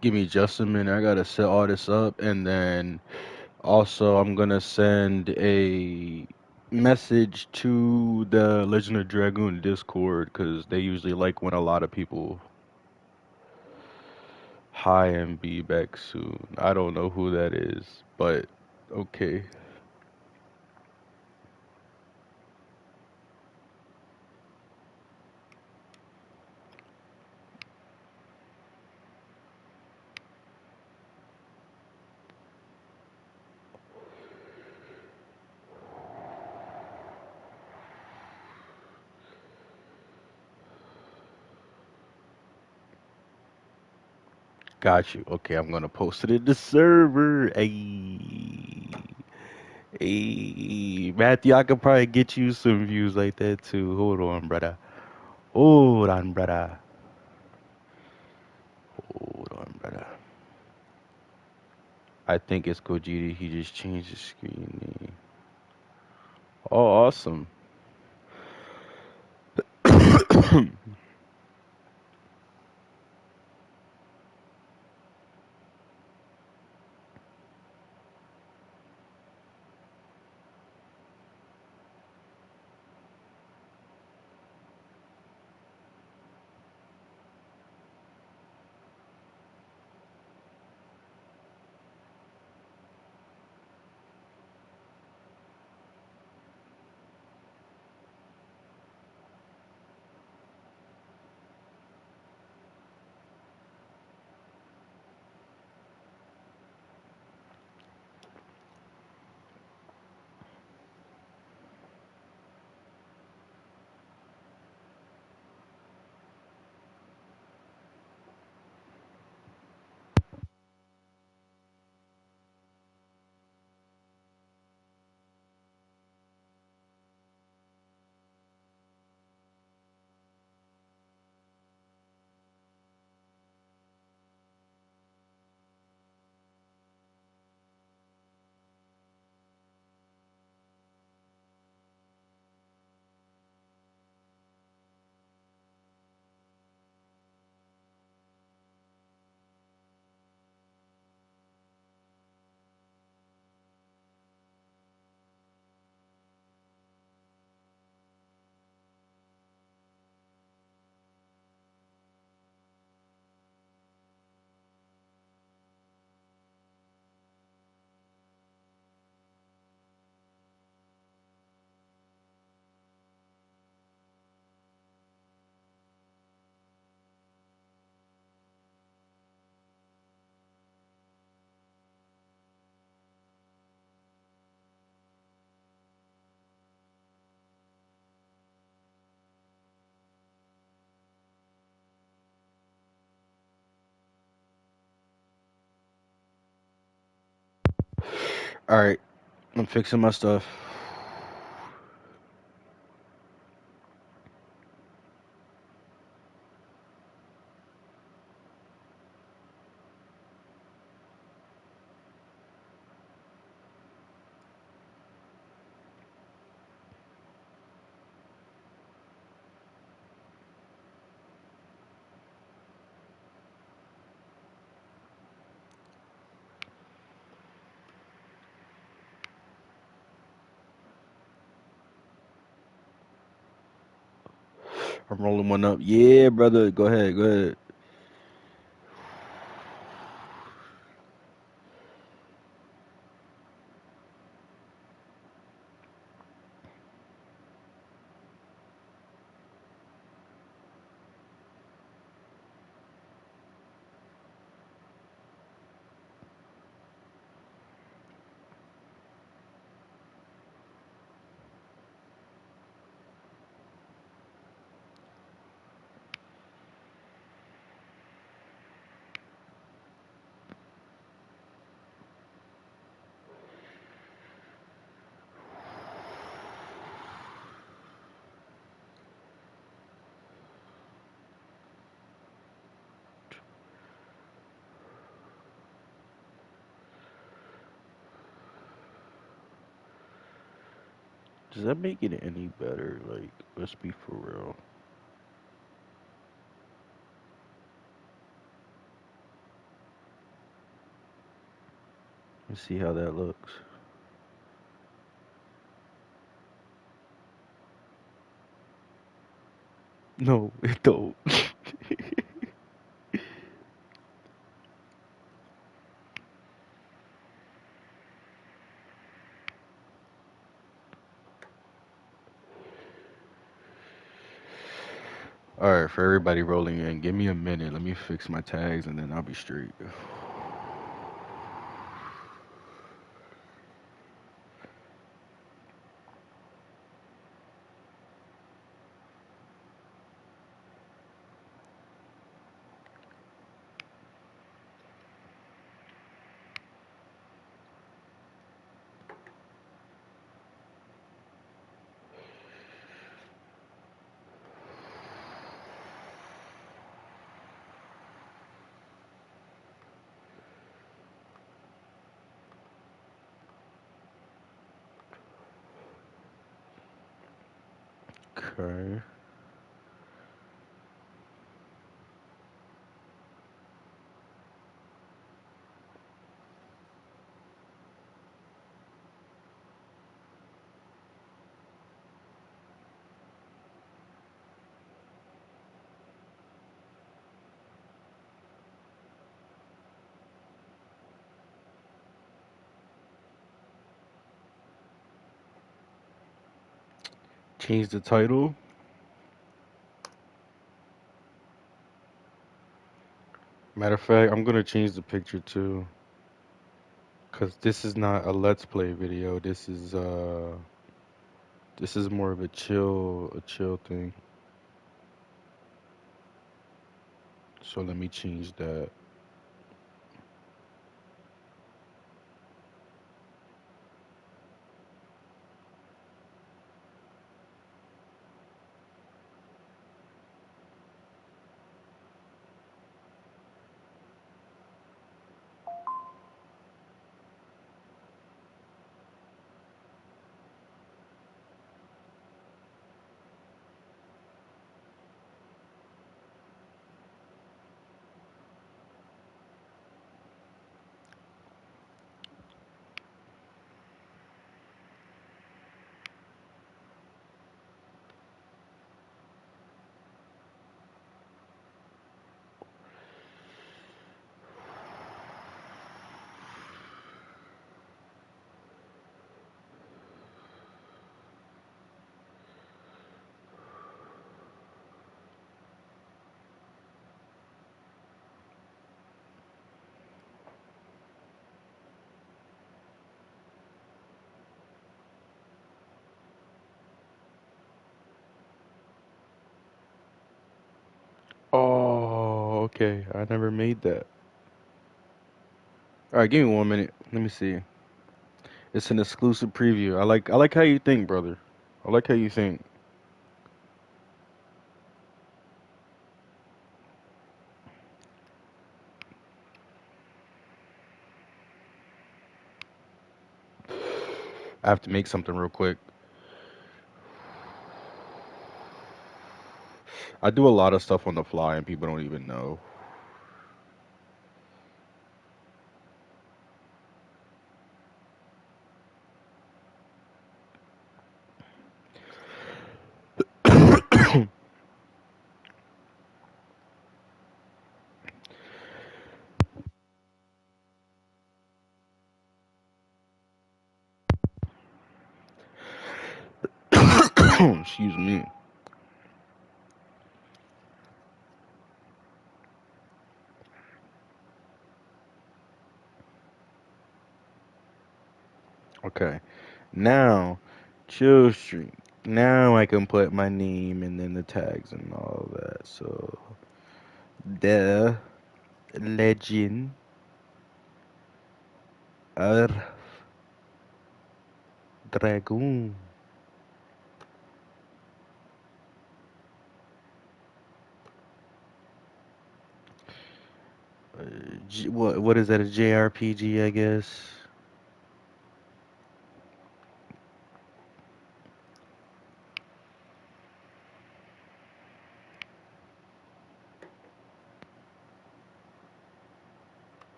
Give me just a minute. I gotta set all this up, and then also I'm gonna send a message to the Legend of Dragoon Discord because they usually like when a lot of people hi and be back soon. I don't know who that is, but okay. Got you. Okay, I'm gonna post it in the server. Hey, hey, Matthew, I could probably get you some views like that too. Hold on, brother. Hold on, brother. Hold on, brother. I think it's Gogeta. He just changed his screen name. Oh, awesome. All right, I'm fixing my stuff. I'm rolling one up. Yeah, brother. Go ahead. Go ahead. Does that make it any better? Like, let's be for real. Let's see how that looks. No, it don't. All right, for everybody rolling in, give me a minute. Let me fix my tags and then I'll be straight. Okay. Change the title. Matter of fact, I'm gonna change the picture too, cause this is not a let's play video. This is more of a chill thing. So let me change that. Oh, okay. I never made that. All right, give me 1 minute. Let me see. It's an exclusive preview. I like how you think, brother. I like how you think. I have to make something real quick. I do a lot of stuff on the fly and people don't even know. Excuse me. Okay. Now, chill stream. Now I can put my name and then the tags and all that. So, the legend of Dragoon. What is that? A JRPG, I guess.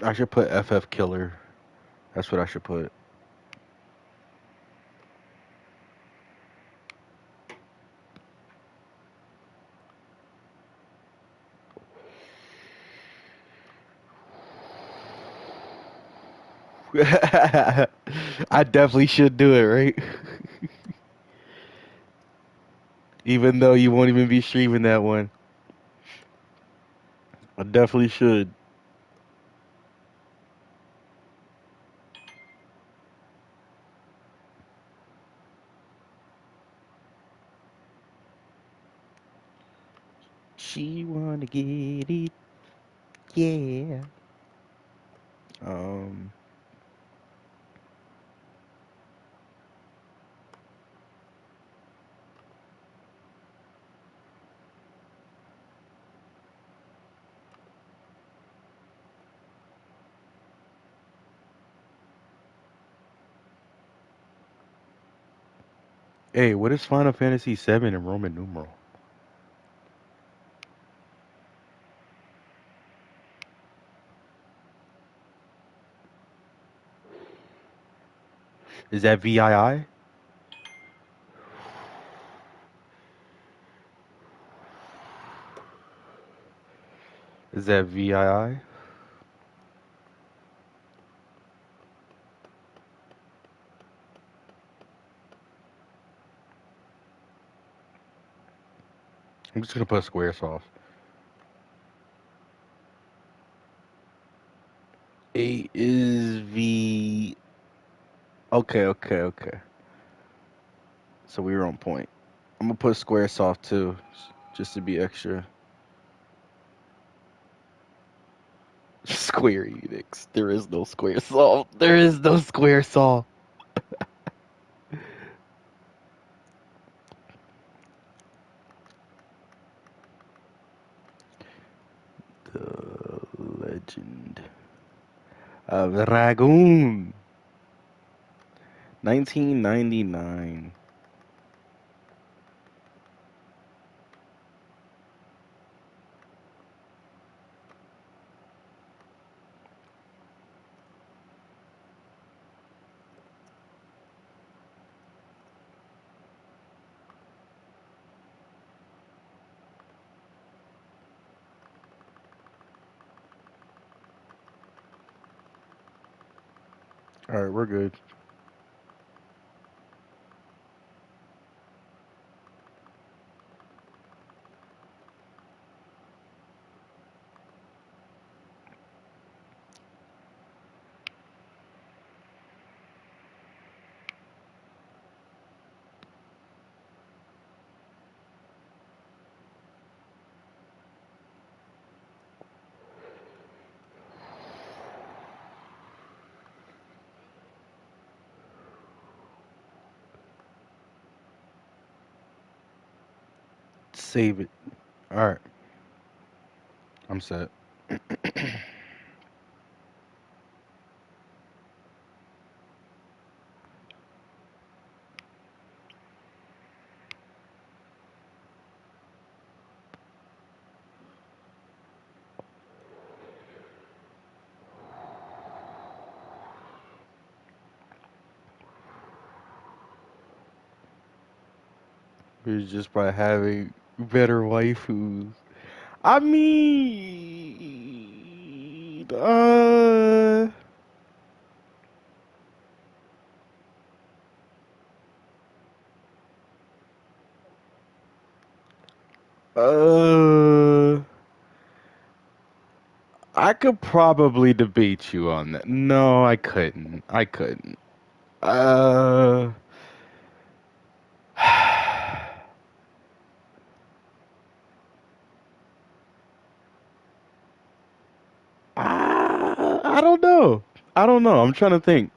I should put FF Killer. That's what I should put. I definitely should do it, right? Even though you won't even be streaming that one. I definitely should. She wanna get it, yeah. Um, hey, what is Final Fantasy VII in Roman numeral? Is that VII? Is that VII? I'm just gonna put Squaresoft. 8 is V. Okay, okay, okay. So we were on point. I'm gonna put Squaresoft too, just to be extra. Square Enix. There is no Squaresoft. There is no Squaresoft. The Legend of Dragoon. 1999. All right, we're good. Save it. All right, I'm set. It's just by having better waifus. I mean, uh, I could probably debate you on that. No, I couldn't. I couldn't. Uh, I don't know. I don't know. I'm trying to think.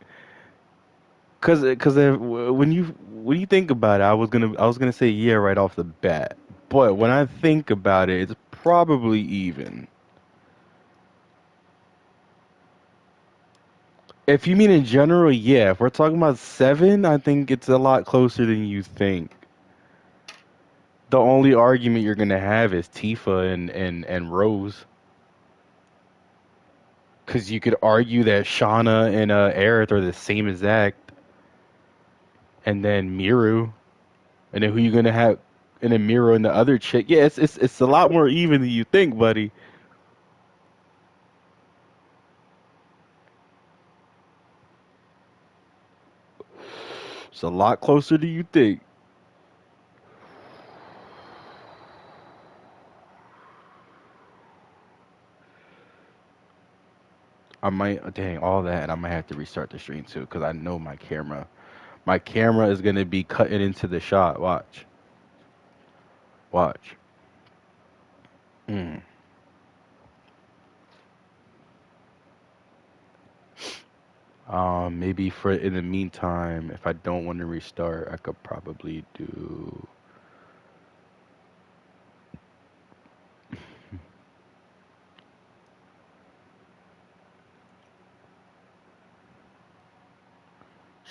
Cause when you think about it, I was gonna say yeah right off the bat, but when I think about it, it's probably even. If you mean in general, yeah. If we're talking about seven, I think it's a lot closer than you think. The only argument you're gonna have is Tifa and Rose, Because you could argue that Shauna and Aerith are the same exact, and then Miru, and then who you gonna have, and then Miru and the other chick. Yeah, it's a lot more even than you think, buddy. It's a lot closer than you think. I might, dang, all that, and I might have to restart the stream too, because I know my camera is gonna be cutting into the shot. Watch, watch. Mm. Maybe for in the meantime, if I don't want to restart, I could probably do.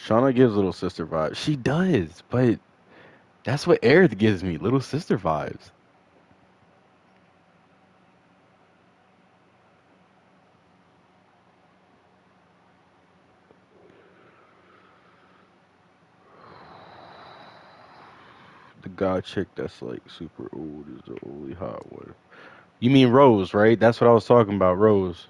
Shauna gives little sister vibes. She does, but that's what Aerith gives me, little sister vibes. The god chick that's like super old is the only hot one. You mean Rose, right? That's what I was talking about, Rose.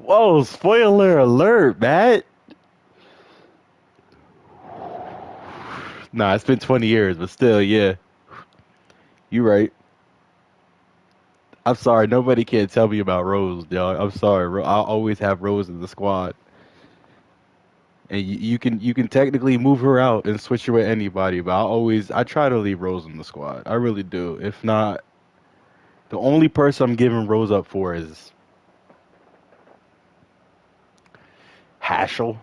Whoa, spoiler alert, Matt. Nah, it's been 20 years, but still, yeah. You right. I'm sorry, nobody can tell me about Rose, dog. I'm sorry. I'll always have Rose in the squad. And you can technically move her out and switch her with anybody, but I try to leave Rose in the squad. I really do. If not, the only person I'm giving Rose up for is Hashel.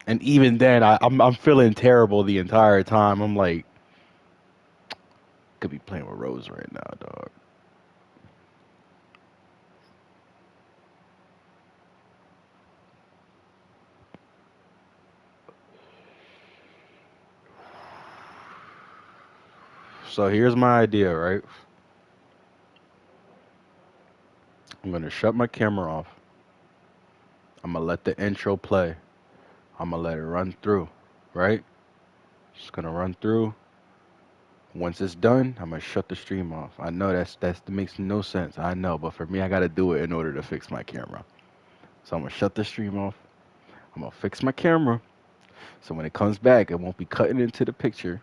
And even then, I'm feeling terrible the entire time. I'm like, could be playing with Rose right now, dog. So here's my idea, right? I'm gonna shut my camera off. I'm gonna let the intro play. I'm gonna let it run through, right? Just gonna run through. Once it's done, I'm gonna shut the stream off. I know that makes no sense. I know, but for me, I gotta do it in order to fix my camera. So I'm gonna shut the stream off. I'm gonna fix my camera, so when it comes back, it won't be cutting into the picture.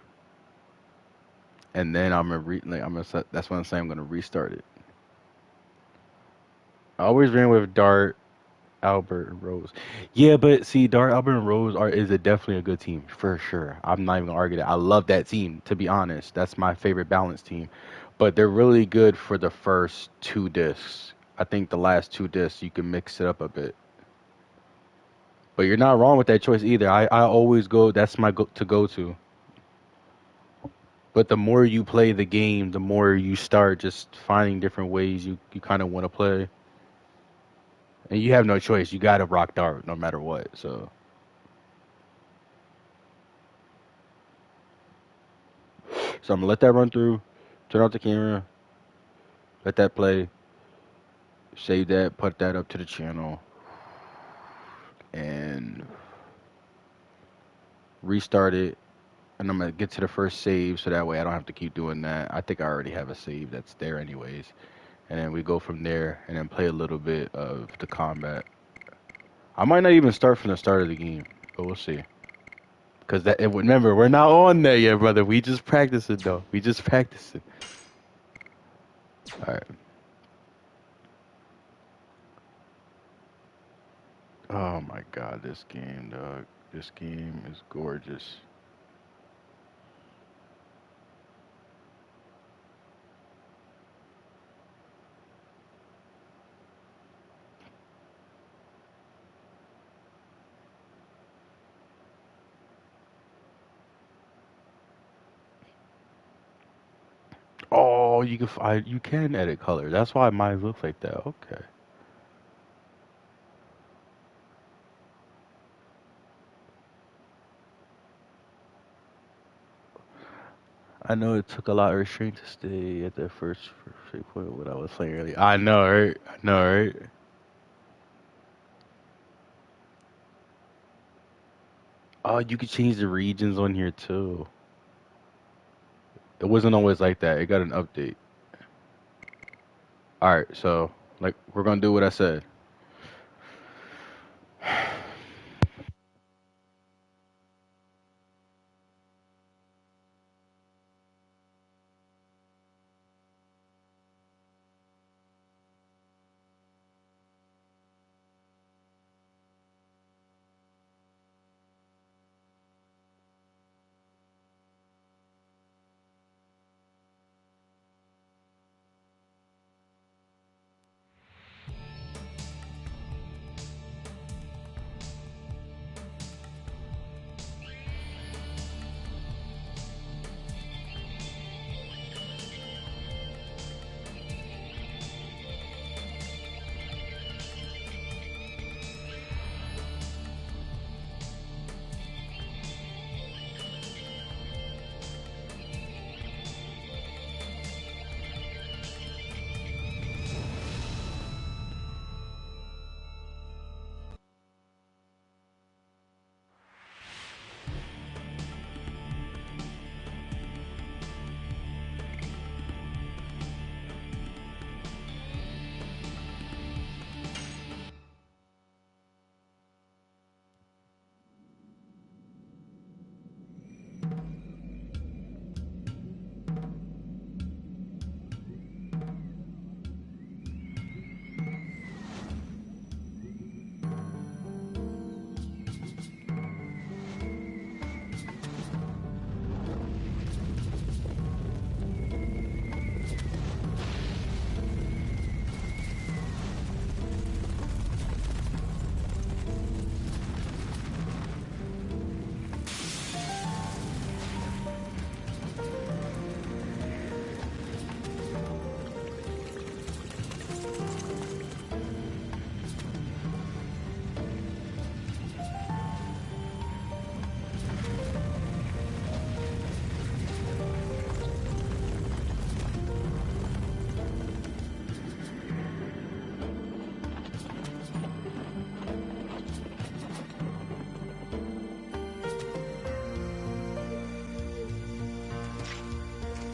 And then that's what I'm saying. I'm gonna restart it. I always ran with Dart, Albert, and Rose. Yeah, but see, Dart, Albert, and Rose is definitely a good team for sure. I'm not even gonna argue that. I love that team. To be honest, that's my favorite balanced team. But they're really good for the first two discs. I think the last two discs you can mix it up a bit. But you're not wrong with that choice either. I always go. That's my go to. But the more you play the game, the more you start just finding different ways you kind of want to play. And you have no choice. You got to rock Dart no matter what. So I'm gonna let that run through. Turn off the camera. Let that play. Save that. Put that up to the channel. And restart it. And I'm gonna get to the first save so that way I don't have to keep doing that. I think I already have a save that's there anyways. And then we go from there and then play a little bit of the combat. I might not even start from the start of the game, but we'll see. Cause remember, we're not on there yet, brother. We just practice it though. We just practice it. All right. Oh my God, this game, dog. This game is gorgeous. Oh, you can edit color. That's why mine looks like that. Okay. I know it took a lot of restraint to stay at that first point what I was saying earlier. I know, right? I know, right? Oh, you could change the regions on here too. It wasn't always like that. It got an update. All right, so like we're gonna do what I said.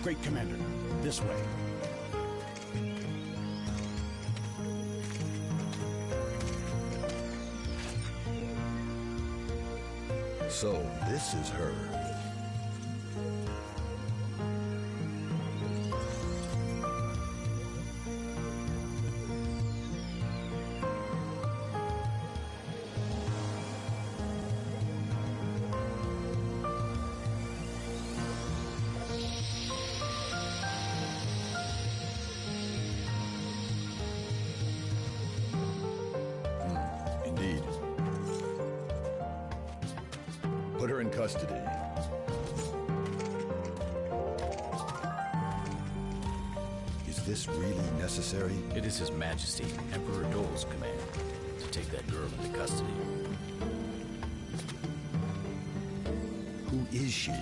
Great Commander, this way. So, this is her. Indeed. Put her in custody. Is this really necessary? It is His Majesty, Emperor Dole's command to take that girl into custody. Who is she?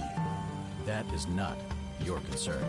That is not your concern.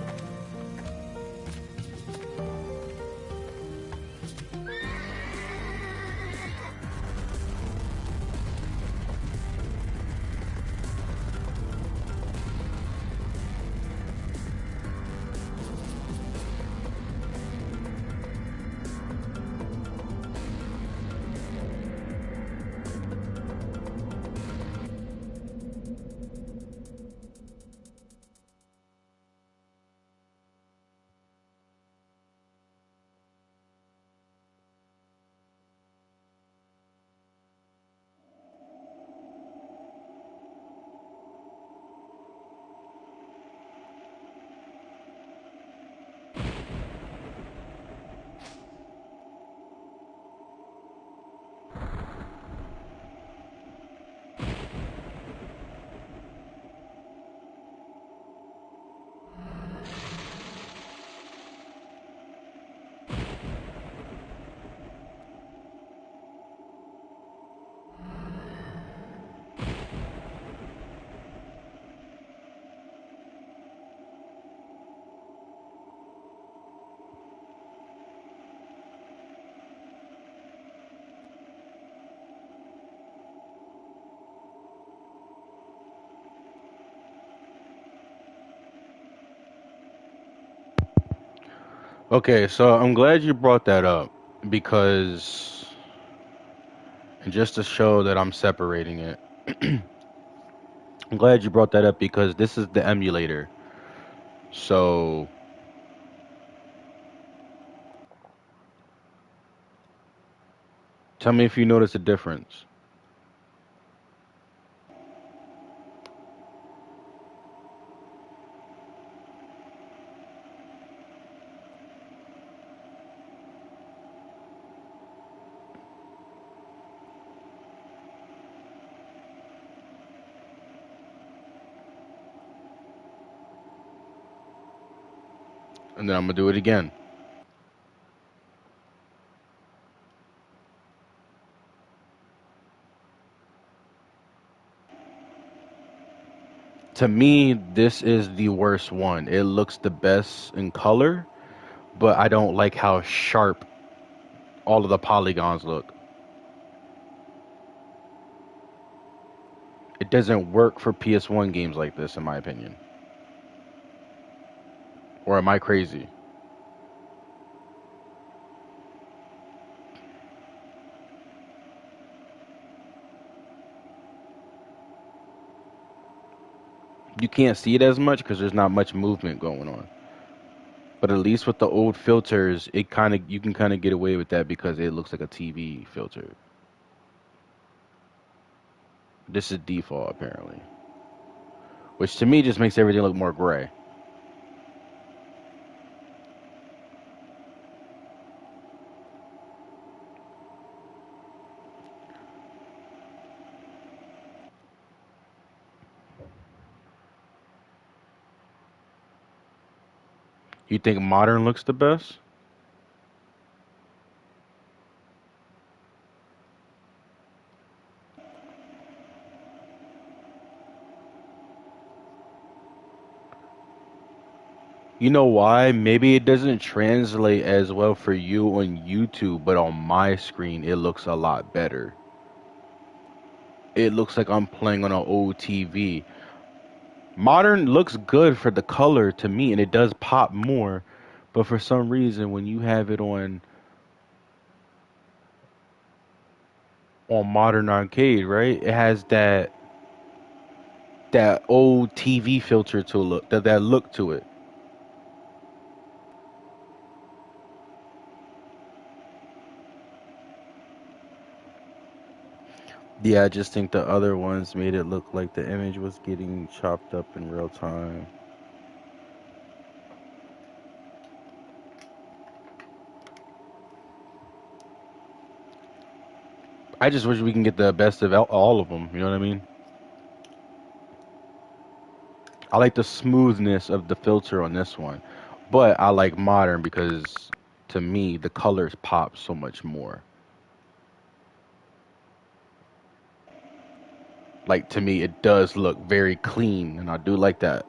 Okay, so I'm glad you brought that up because, and just to show that I'm separating it, I'm glad you brought that up because this is the emulator. So tell me if you notice a difference. And then I'm gonna do it again. To me, this is the worst one. It looks the best in color, but I don't like how sharp all of the polygons look. It doesn't work for PS1 games like this, in my opinion. Or am I crazy? You can't see it as much because there's not much movement going on. But at least with the old filters, it kind of you can kind of get away with that because it looks like a TV filter. This is default apparently, which to me just makes everything look more gray. You think modern looks the best? You know why? Maybe it doesn't translate as well for you on YouTube, but on my screen it looks a lot better. It looks like I'm playing on an old TV. Modern looks good for the color to me, and it does pop more. But for some reason, when you have it on modern arcade, right, it has that old TV filter to look that look to it. Yeah, I just think the other ones made it look like the image was getting chopped up in real time. I just wish we can get the best of all of them. You know what I mean? I like the smoothness of the filter on this one, but I like modern because to me the colors pop so much more. Like to me, it does look very clean, and I do like that.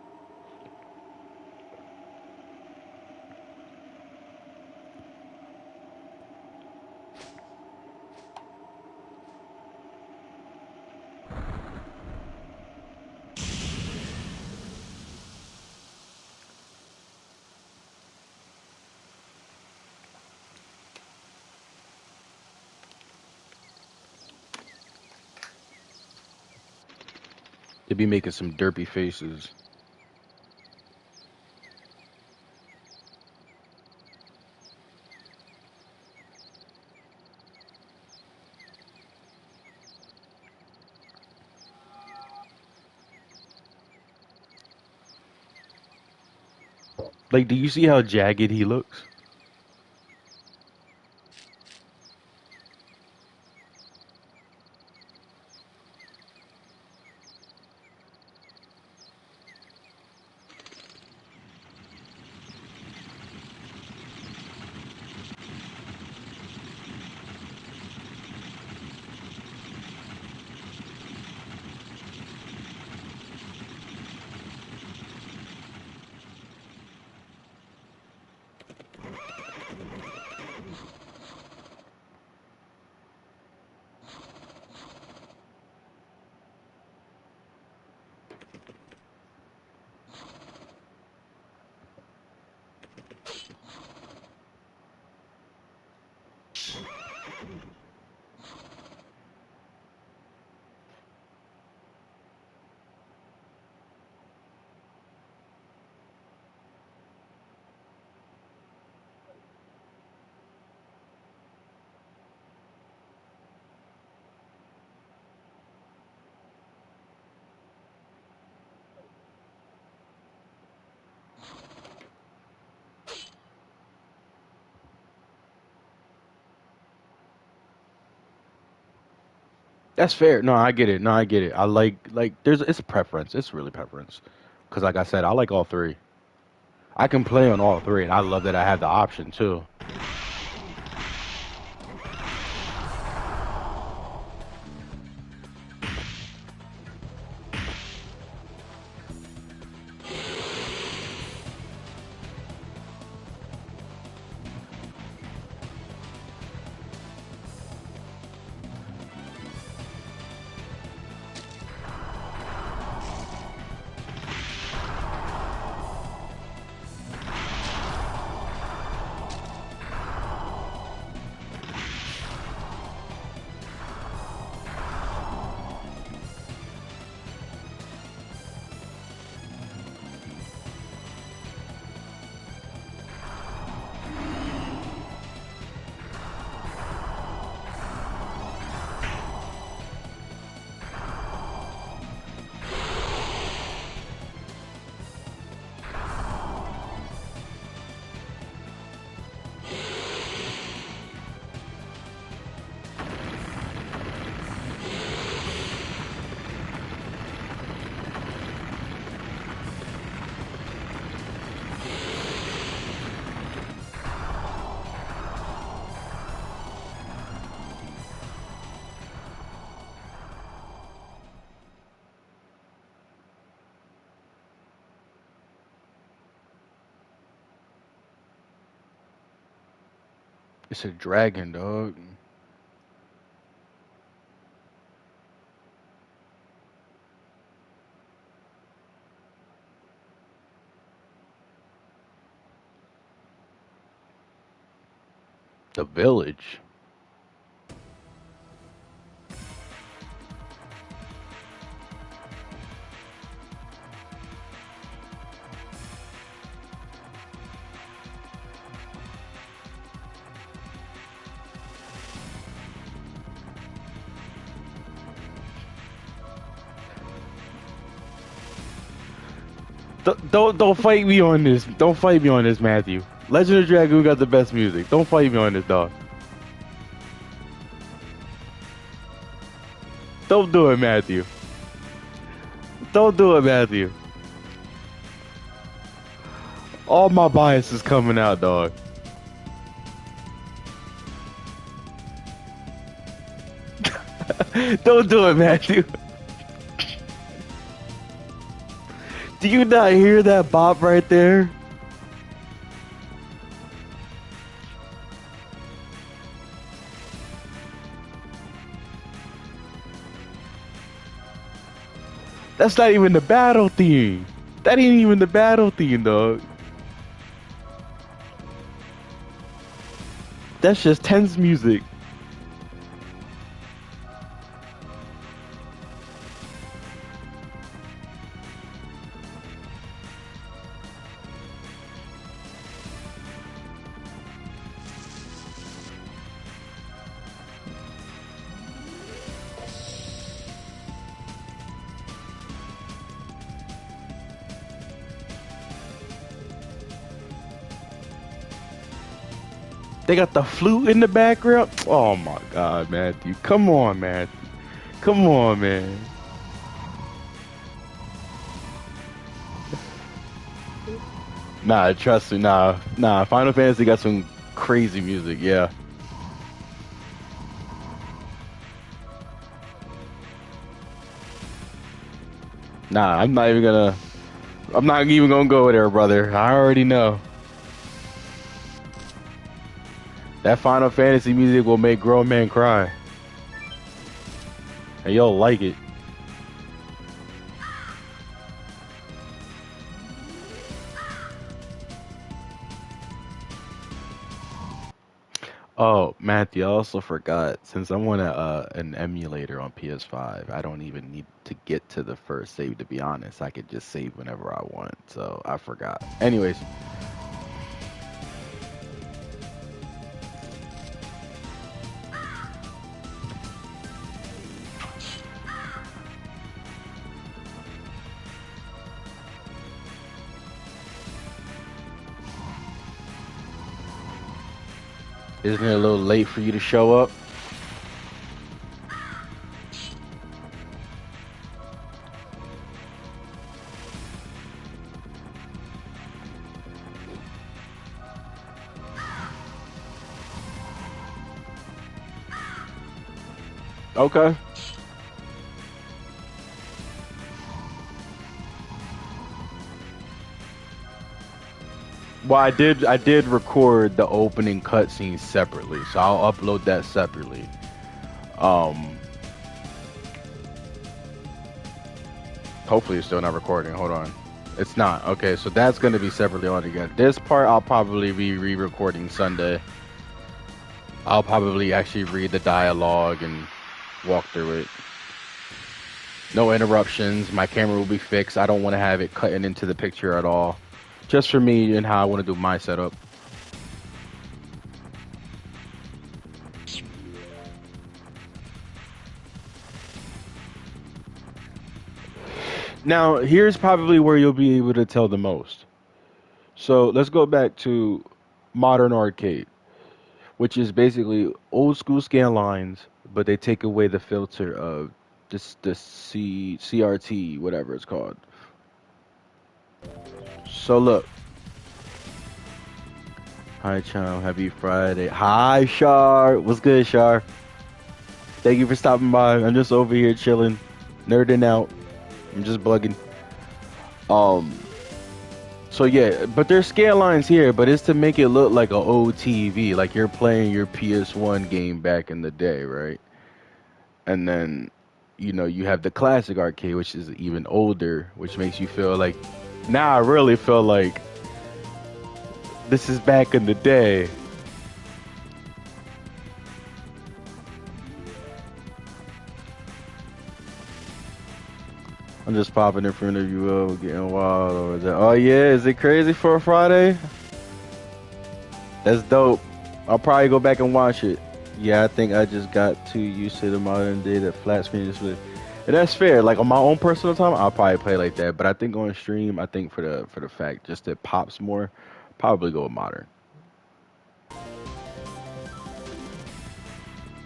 They be making some derpy faces. Like, do you see how jagged he looks? That's fair. No, I get it. No, I get it. I like there's it's a preference. It's really preference. Cause like I said, I like all three. I can play on all three, and I love that I have the option too. It's a dragon, dog. The village. Don't fight me on this. Don't fight me on this, Matthew. Legend of Dragoon got the best music. Don't fight me on this, dog. Don't do it, Matthew. Don't do it, Matthew. All my bias is coming out, dog. Don't do it, Matthew. Do you not hear that bop right there? That's not even the battle theme. That ain't even the battle theme, dog. That's just tense music. They got the flute in the background. Oh my God, Matthew. Come on, Matthew. Come on, man. Nah, trust me. Nah. Final Fantasy got some crazy music. Yeah. Nah, I'm not even gonna. I'm not even gonna go there, brother. I already know. That Final Fantasy music will make grown men cry. And you'll like it. Oh, Matthew, I also forgot. Since I'm on an emulator on PS5, I don't even need to get to the first save, to be honest. I could just save whenever I want. So I forgot. Anyways, isn't it a little late for you to show up? Okay. Well, I did record the opening cutscene separately, so I'll upload that separately. Um, Hopefully it's still not recording. Hold on. It's not. Okay, so that's gonna be separately on again. This part I'll probably be re-recording Sunday. I'll probably actually read the dialogue and walk through it. No interruptions. My camera will be fixed. I don't want to have it cutting into the picture at all. Just for me and how I want to do my setup. Now, here's probably where you'll be able to tell the most. So let's go back to modern arcade, which is basically old school scan lines, but they take away the filter of this CRT, whatever it's called. So look, hi Chum, happy Friday. Hi Shar, what's good Shar? Thank you for stopping by. I'm just over here chilling, nerding out. I'm just bugging. Um, so yeah, but there's scan lines here, but it's to make it look like a old TV, like you're playing your PS1 game back in the day, right? And then you have the classic arcade, which is even older, which makes you feel like now I really feel like this is back in the day. I'm just popping in front of you, getting wild over there. Oh yeah, is it crazy for a Friday? That's dope. I'll probably go back and watch it. Yeah, I think I just got too used to the modern day that flat screen display. And that's fair. Like on my own personal time, I'll probably play like that. But I think on stream, I think for the fact just it pops more, probably go with modern.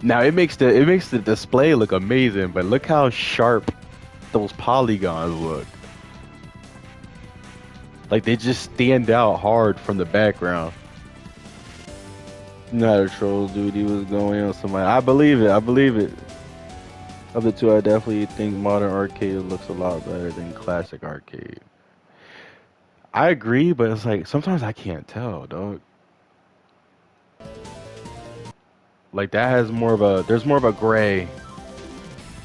Now it makes the display look amazing, but look how sharp those polygons look. Like they just stand out hard from the background. Not a troll, dude. He was going on somebody. I believe it. I believe it. Of the two, I definitely think modern arcade looks a lot better than classic arcade. I agree, but it's like sometimes I can't tell, dog. Like that has more of a there's more of a gray.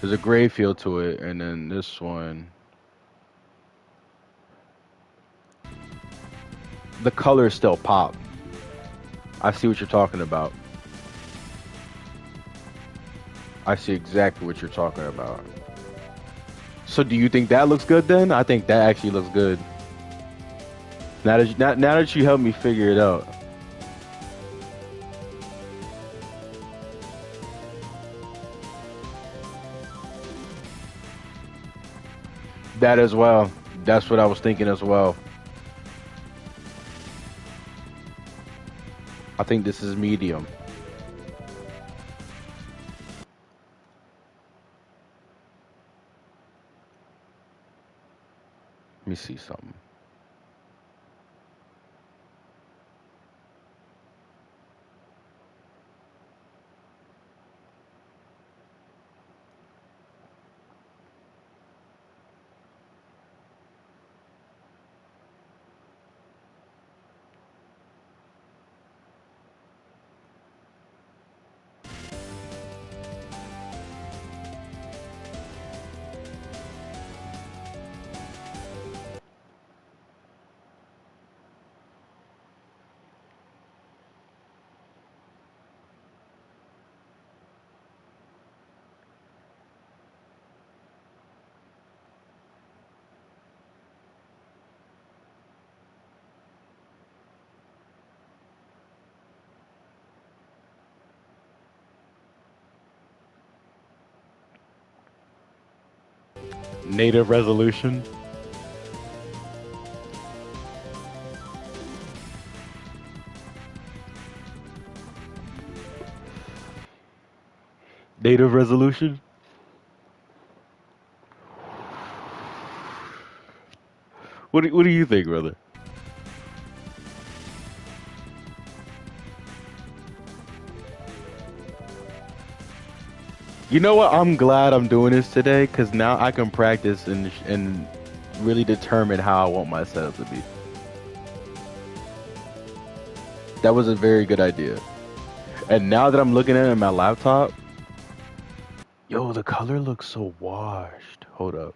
There's a gray feel to it, and then this one, the colors still pop. I see what you're talking about. I see exactly what you're talking about. So do you think that looks good then? I think that actually looks good. Now that you helped me figure it out. That as well. That's what I was thinking as well. I think this is medium. Let me see something. Native resolution. Native resolution. What do you think, brother? You know what? I'm glad I'm doing this today because now I can practice and really determine how I want my setup to be. That was a very good idea. And now that I'm looking at it on my laptop, yo, the color looks so washed. Hold up.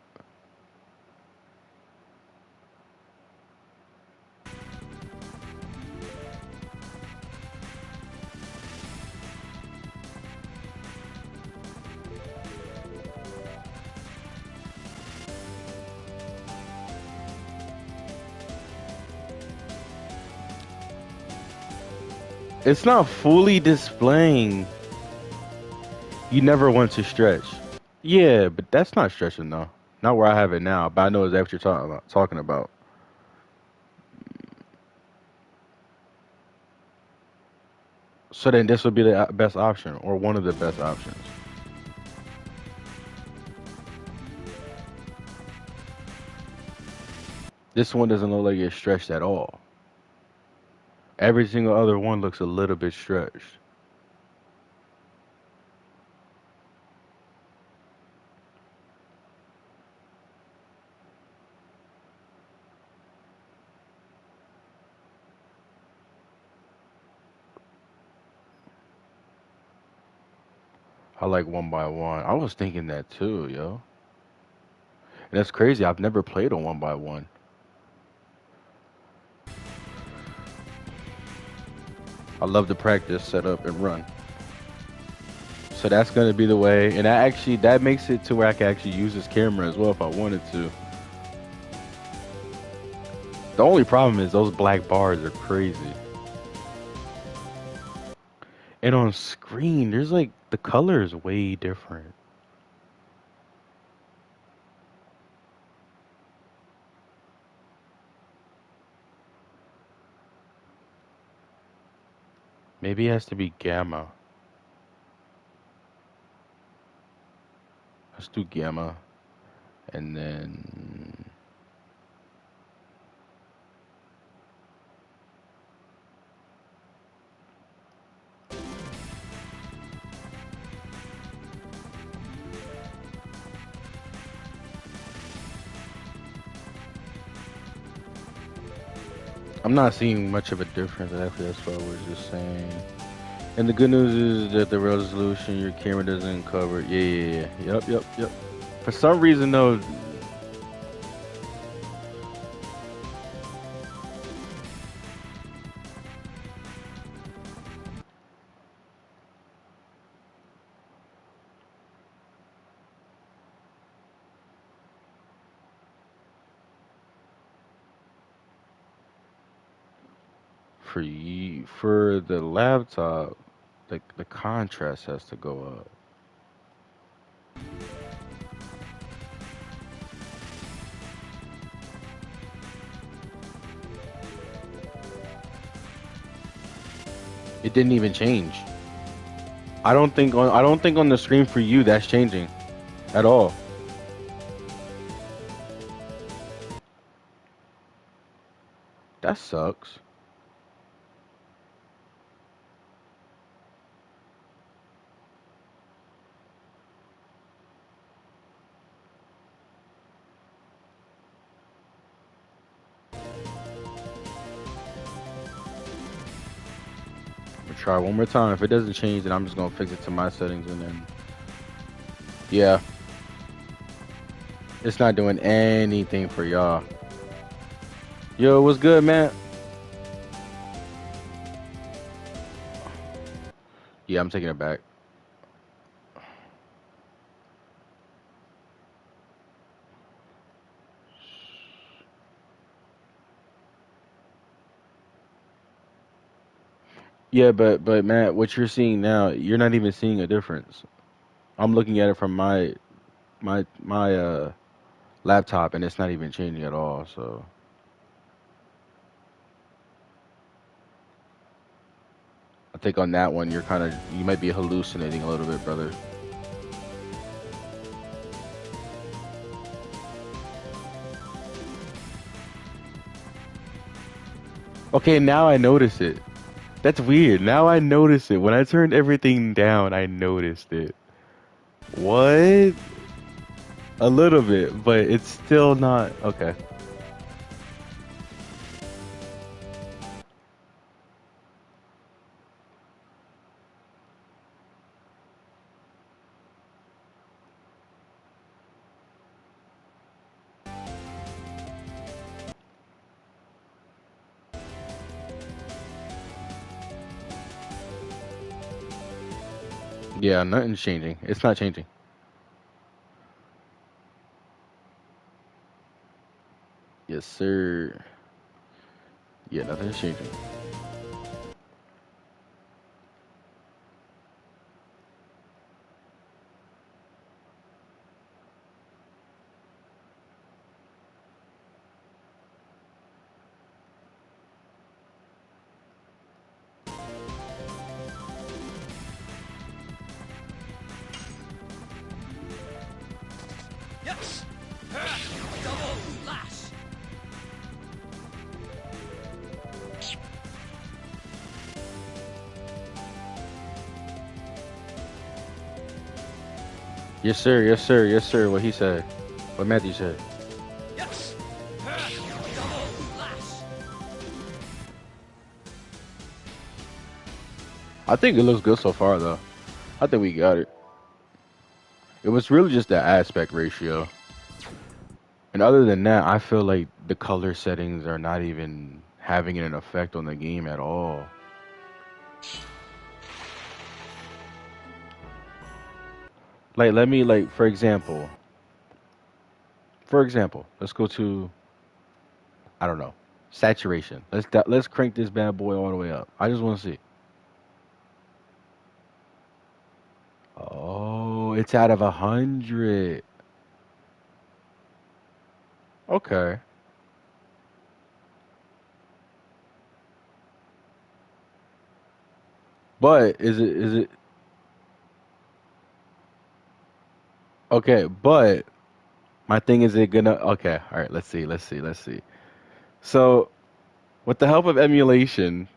It's not fully displaying. You never want to stretch. Yeah, but that's not stretching though. Not where I have it now, but I know exactly what you're talking about. So then this would be the best option or one of the best options. This one doesn't look like it's stretched at all. Every single other one looks a little bit stretched. I like one by one. I was thinking that too, yo. And that's crazy. I've never played a one by one. I love to practice, set up, and run. So that's gonna be the way, and that makes it to where I can actually use this camera as well if I wanted to. The only problem is those black bars are crazy. And on screen, there's like the color is way different. Maybe it has to be gamma. Let's do gamma, and then I'm not seeing much of a difference. Actually, that's what I was just saying. And the good news is that the resolution your camera doesn't cover. Yeah. Yep. For some reason though, for the laptop, the contrast has to go up. It didn't even change. I don't think on the screen for you that's changing at all. That sucks. I'm gonna try one more time. If it doesn't change, then I'm just gonna fix it to my settings and then yeah, it's not doing anything for y'all. Yo, what's good, man? Yeah, I'm taking it back. Yeah, but Matt, what you're seeing now, you're not even seeing a difference. I'm looking at it from my laptop, and it's not even changing at all. So I think on that one, you might be hallucinating a little bit, brother. Okay, now I notice it. That's weird. Now I notice it. When I turned everything down, I noticed it. What? A little bit, but it's still not okay. Yeah, nothing's changing. It's not changing. Yes, sir. Yeah, nothing's changing. Yes! Double lash! Yes, sir. Yes, sir. Yes, sir. What he said. What Matthew said. Yes! Double lash! I think it looks good so far, though. I think we got it. It was really just the aspect ratio. And other than that, I feel like the color settings are not even having an effect on the game at all. Like, let me, like, for example, let's go to, I don't know, saturation. Let's crank this bad boy all the way up. I just want to see. Oh, it's out of 100. Okay. But is it okay, but my thing is it gonna okay, all right, let's see. So with the help of emulation,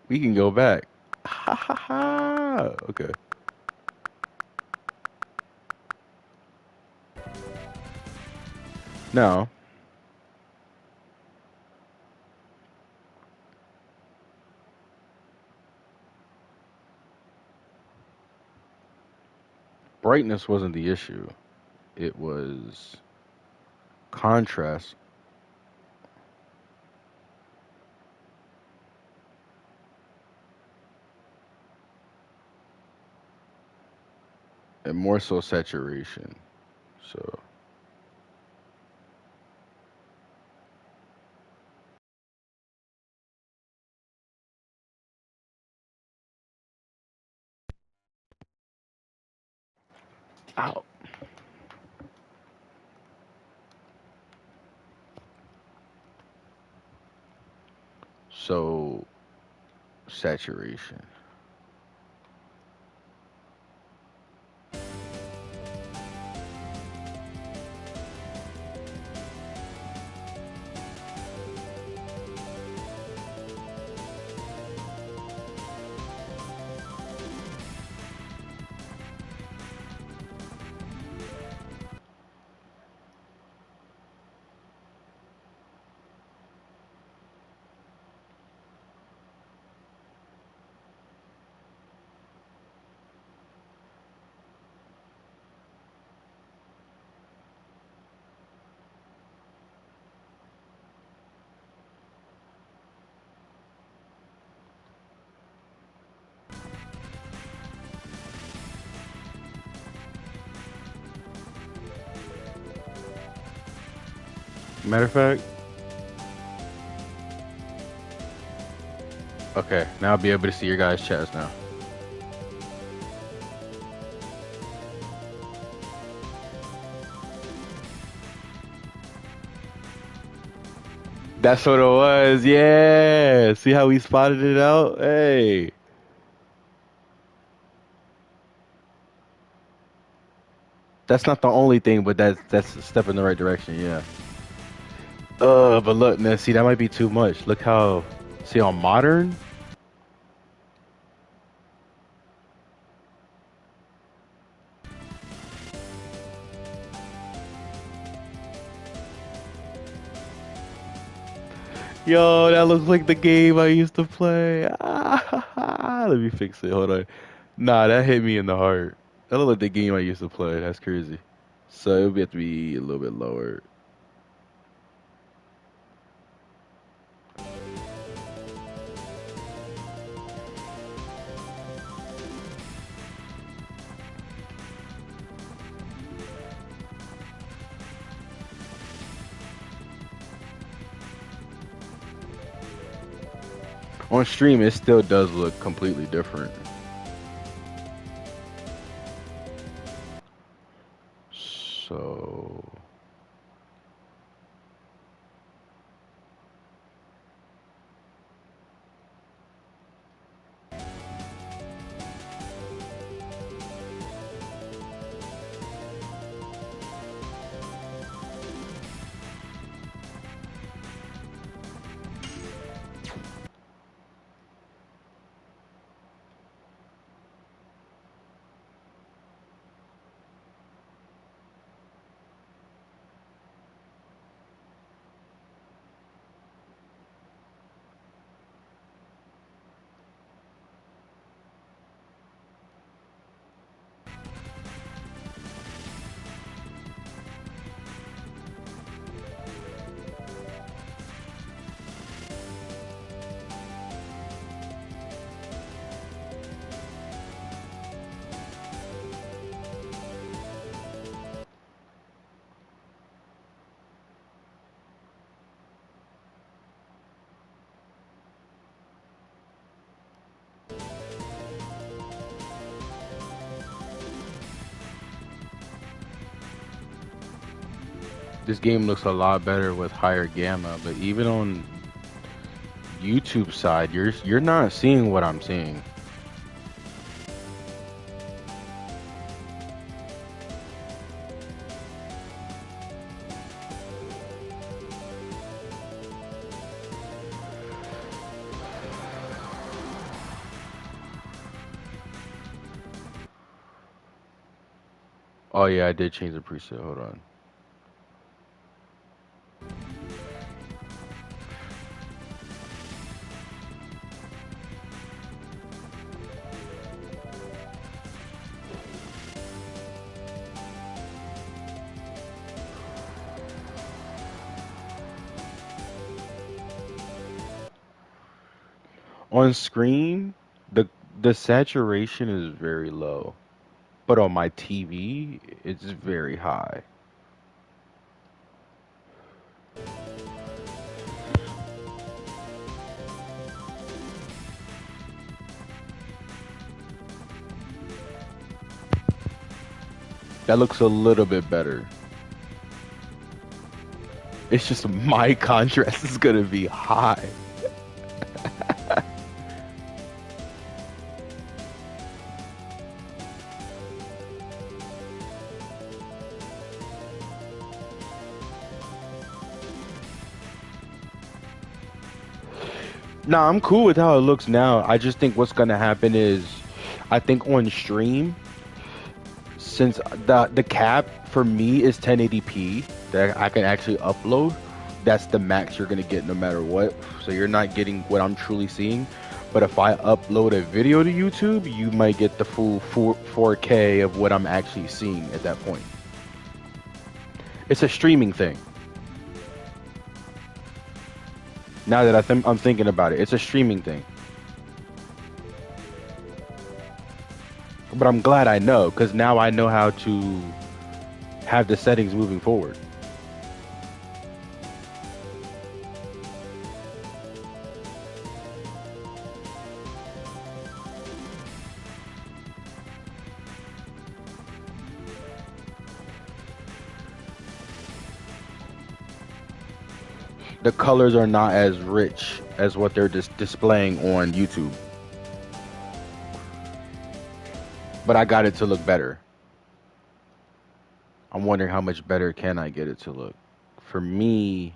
we can go back. Ha ha ha. Okay. Now, brightness wasn't the issue. It was contrast and more so saturation. So, ow. So saturation. Matter of fact, okay, now I'll be able to see your guys' chats now. That's what it was. Yeah. See how we spotted it out? Hey. That's not the only thing, but that's a step in the right direction, yeah. But look, now see that might be too much. Look how see how modern? Yo, that looks like the game I used to play. Ah, let me fix it. Hold on. Nah, that hit me in the heart. That looked like the game I used to play. That's crazy. So it would have to be a little bit lower. On stream, it still does look completely different. So this game looks a lot better with higher gamma, but even on YouTube side, you're not seeing what I'm seeing. Oh yeah, I did change the preset. Hold on. On screen, the saturation is very low, but on my TV, it's very high. That looks a little bit better. It's just my contrast is gonna be high. Nah, I'm cool with how it looks now. I just think what's gonna happen is, I think on stream, since the cap for me is 1080p that I can actually upload, that's the max you're gonna get no matter what. So you're not getting what I'm truly seeing. But if I upload a video to YouTube, you might get the full 4K of what I'm actually seeing at that point. It's a streaming thing. Now that I'm thinking about it, it's a streaming thing. But I'm glad I know, because now I know how to have the settings moving forward. The colors are not as rich as what they're just displaying on YouTube. But I got it to look better. I'm wondering how much better can I get it to look. For me,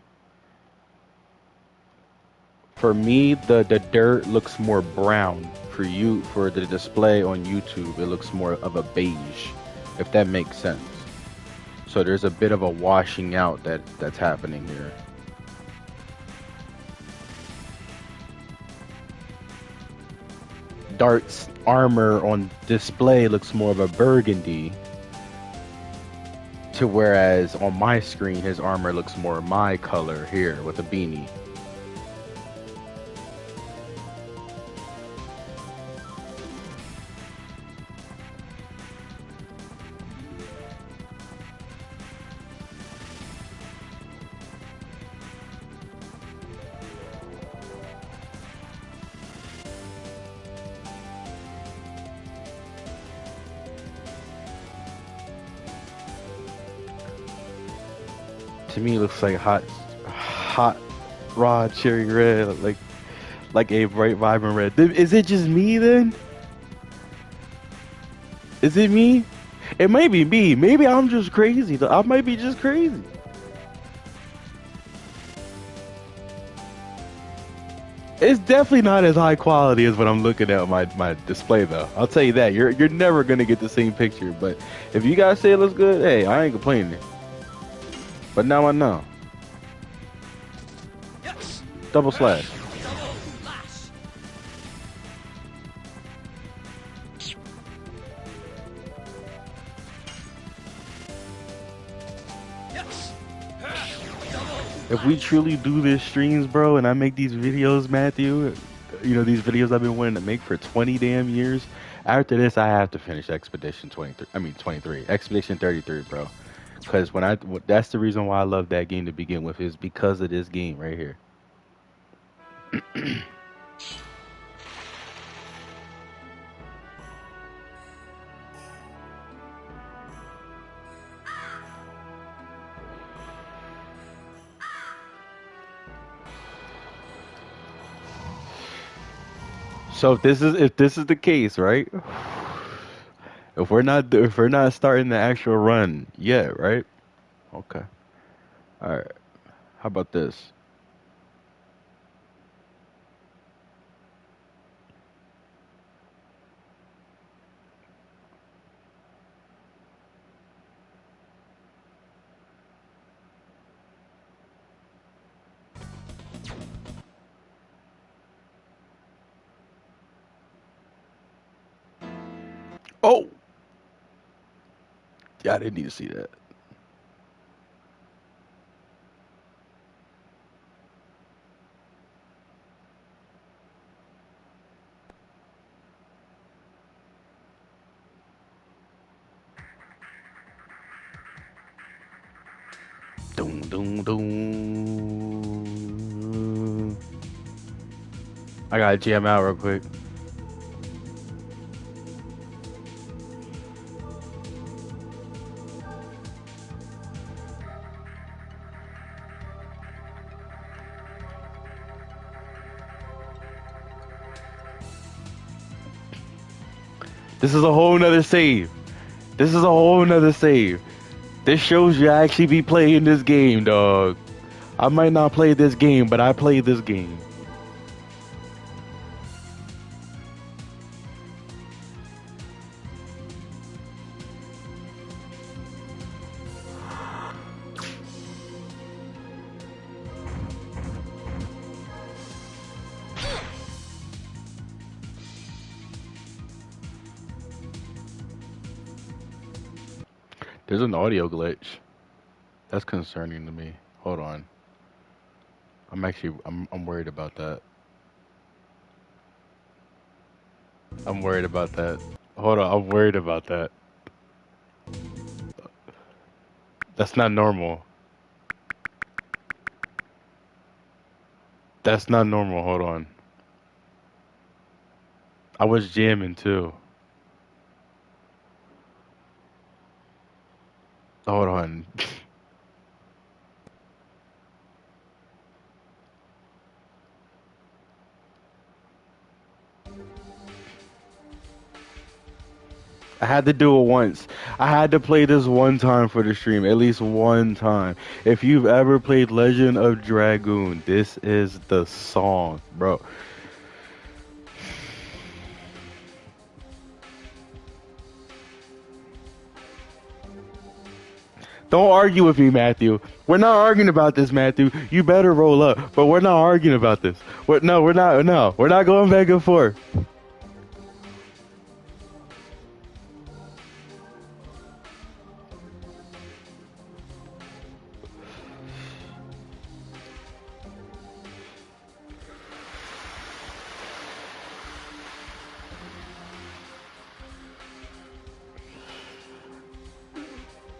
the dirt looks more brown. For the display on YouTube, it looks more of a beige, if that makes sense. So there's a bit of a washing out that's happening here. Dart's armor on display looks more of a burgundy, to whereas on my screen his armor looks more my color here with a beanie. To me, it looks like hot, raw cherry red, like a bright, vibrant red. Is it just me then? Is it me? It might be me. Maybe I'm just crazy. I might be just crazy. It's definitely not as high quality as what I'm looking at my display, though. I'll tell you that. You're never gonna get the same picture. But if you guys say it looks good, hey, I ain't complaining. But now I know. Double slash. If we truly do this streams, bro, and I make these videos, Matthew, you know, these videos I've been wanting to make for 20 damn years, after this, I have to finish Expedition 23. I mean, 23. Expedition 33, bro. Because that's the reason why I love that game to begin with, is because of this game right here. So if this is the case, right? If we're not starting the actual run yet, right? Okay. All right. How about this? Oh, yeah, I didn't need to see that. Doom, doom, doom. I gotta jam out real quick. This is a whole nother save. This is a whole nother save. This shows you actually be playing this game, dog. I might not play this game, but I play this game. There's an audio glitch. That's concerning to me. Hold on. I'm worried about that. I'm worried about that. Hold on, I'm worried about that. That's not normal. That's not normal. Hold on. I was jamming too. Hold on. I had to do it once. I had to play this one time for the stream, at least one time. If you've ever played Legend of Dragoon, this is the song, bro. Don't argue with me, Matthew. We're not arguing about this, Matthew. You better roll up, but we're not arguing about this. We're not going back and forth.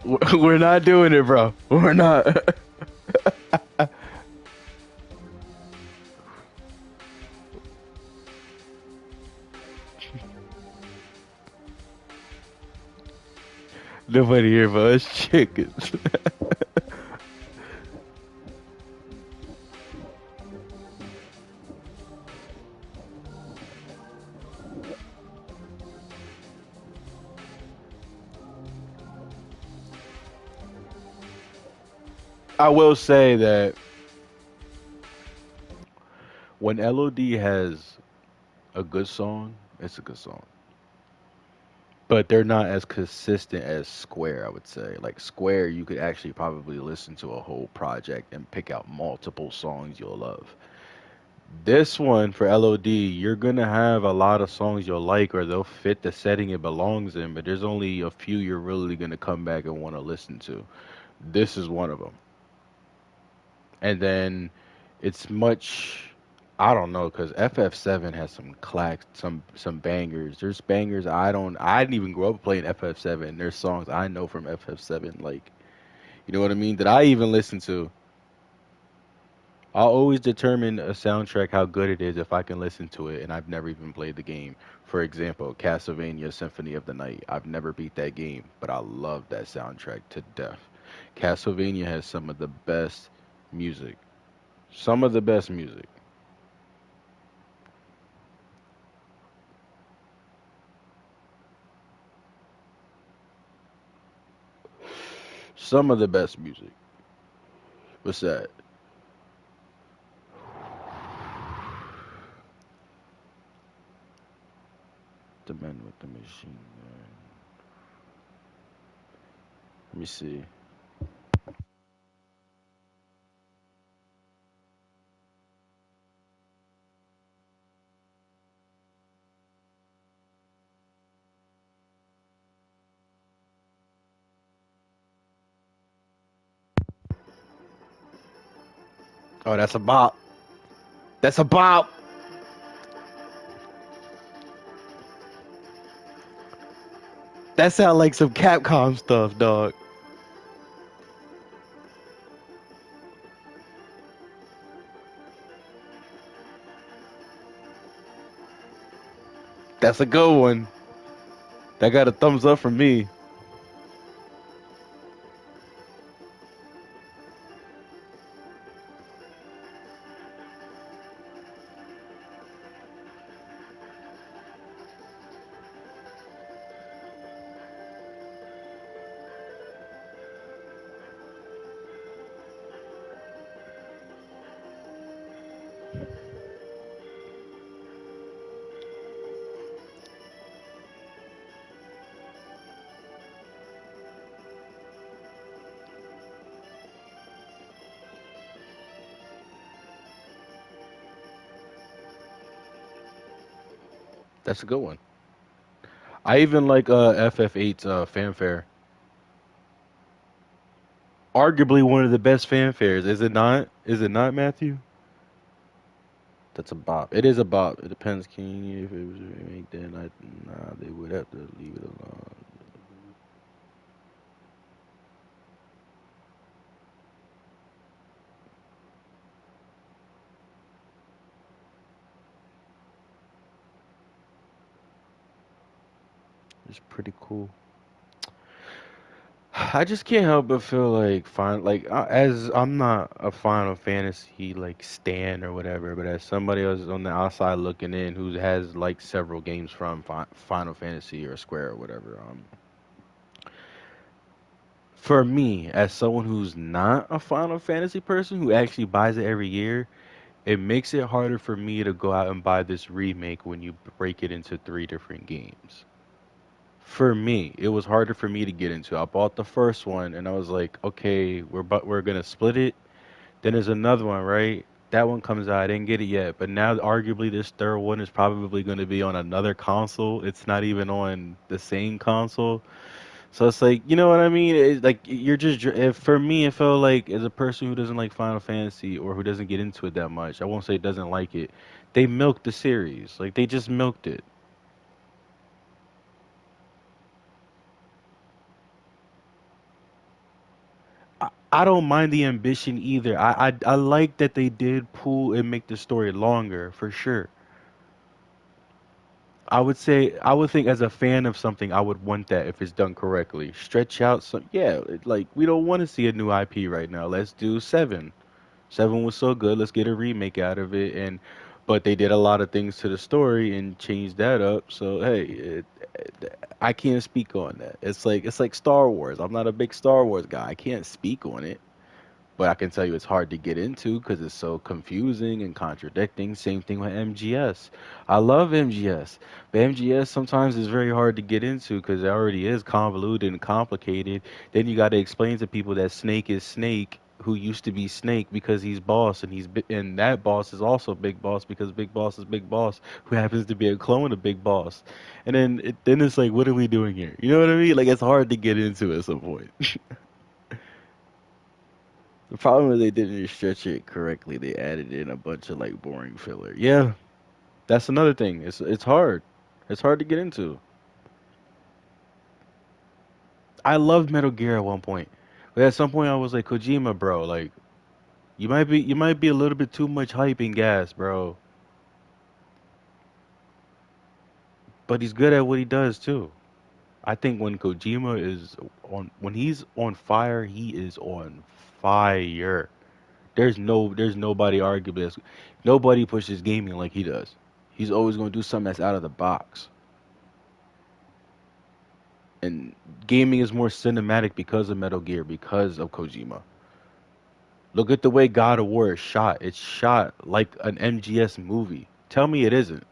We're not doing it, bro. We're not. Nobody here but us chickens. I will say that when LOD has a good song, it's a good song. But they're not as consistent as Square, I would say. Like Square, you could actually probably listen to a whole project and pick out multiple songs you'll love. This one for LOD, you're gonna have a lot of songs you'll like or they'll fit the setting it belongs in, but there's only a few you're really gonna come back and want to listen to. This is one of them. And then it's much I don't know because FF7 has some clacks, some bangers. There's bangers I didn't even grow up playing FF7. There's songs I know from FF7 like you know what I mean that I even listen to. I'll always determine a soundtrack how good it is if I can listen to it and I've never even played the game. For example, Castlevania Symphony of the Night. I've never beat that game, but I love that soundtrack to death. Castlevania has some of the best music. Some of the best music. Some of the best music. What's that? The Man with the Machine Gun. Let me see. Oh, that's a bop. That's a bop. That sounds like some Capcom stuff, dog. That's a good one. That got a thumbs up from me. That's a good one. I even like FF8's fanfare. Arguably one of the best fanfares, is it not? Is it not, Matthew? That's a bop. It is a bop. It depends, King. If it was a remake, then they would have to leave it alone. It's pretty cool. I just can't help but feel like as I'm not a Final Fantasy like stan or whatever, but as somebody else on the outside looking in who has like several games from Final Fantasy or Square or whatever, for me as someone who's not a Final Fantasy person who actually buys it every year, it makes it harder for me to go out and buy this remake when you break it into three different games. For me, it was harder for me to get into. I bought the first one and I was like, okay, we're gonna split it. Then there's another one, right? That one comes out. I didn't get it yet, but now arguably this third one is probably going to be on another console. It's not even on the same console. So it's like, you know what I mean? It's like you're just for me, it felt like as a person who doesn't like Final Fantasy or who doesn't get into it that much. I won't say doesn't like it. They milked the series. Like they just milked it. I don't mind the ambition either. I like that they did pull and make the story longer for sure. I would think as a fan of something, I would want that if it's done correctly. Stretch out some, yeah, like we don't want to see a new IP right now. Let's do seven. Seven was so good. Let's get a remake out of it. And but they did a lot of things to the story and changed that up. So hey, I can't speak on that. It's like Star Wars. I'm not a big Star Wars guy. I can't speak on it. But I can tell you it's hard to get into because it's so confusing and contradicting. Same thing with MGS. I love MGS, but MGS sometimes is very hard to get into because it already is convoluted and complicated. Then you got to explain to people that Snake is Snake, who used to be Snake because he's boss, and and that boss is also Big Boss because Big Boss is Big Boss, who happens to be a clone of Big Boss. And then it's like, what are we doing here? You know what I mean? Like it's hard to get into at some point. The problem is they didn't stretch it correctly. They added in a bunch of like boring filler. Yeah, that's another thing. It's hard. It's hard to get into. I loved Metal Gear at one point, but at some point I was like, Kojima, bro, like you might be a little bit too much hype and gas, bro. But he's good at what he does too. I think when Kojima is when he's on fire, he is on fire. There's nobody arguably nobody pushes gaming like he does. He's always going to do something that's out of the box. And gaming is more cinematic because of Metal Gear, because of Kojima. Look at the way God of War is shot. It's shot like an MGS movie. Tell me it isn't.